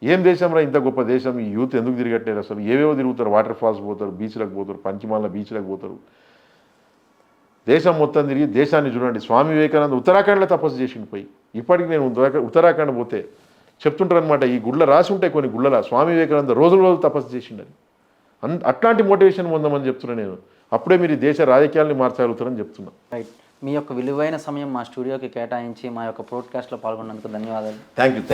S2: ఏం దేశంలో ఇంత గొప్ప దేశం, ఈ యూత్ ఎందుకు తిరగట్లేదు అసలు? ఏవేవో తిరుగుతారు, వాటర్ ఫాల్స్ పోతారు, బీచ్లకు పోతారు, పంచమాల బీచ్లకు పోతారు. దేశం మొత్తం తిరిగి దేశాన్ని చూడండి. స్వామి వివేకానంద ఉత్తరాఖండ్లో తపస్సు చేసిండు పోయి. ఇప్పటికి నేను ఉత్తరాఖండ్ పోతే చెప్తుంటారు అనమాట, ఈ గుళ్ళ రాసి ఉంటాయి కొన్ని గుళ్ళలో స్వామి వివేకానంద రోజులు తపస్సు చేసిండని. అట్లాంటి మోటివేషన్ పొందమని చెప్తున్నాను నేను. అప్పుడే మీరు ఈ దేశ రాజకీయాల్ని మార్చగలుగుతారని చెప్తున్నా.
S1: రైట్. మీ యొక్క విలువైన సమయం మా స్టూడియోకి కేటాయించి మా యొక్క ప్రోడ్కాస్ట్లో పాల్గొన్నందుకు ధన్యవాదాలు.
S2: Thank you.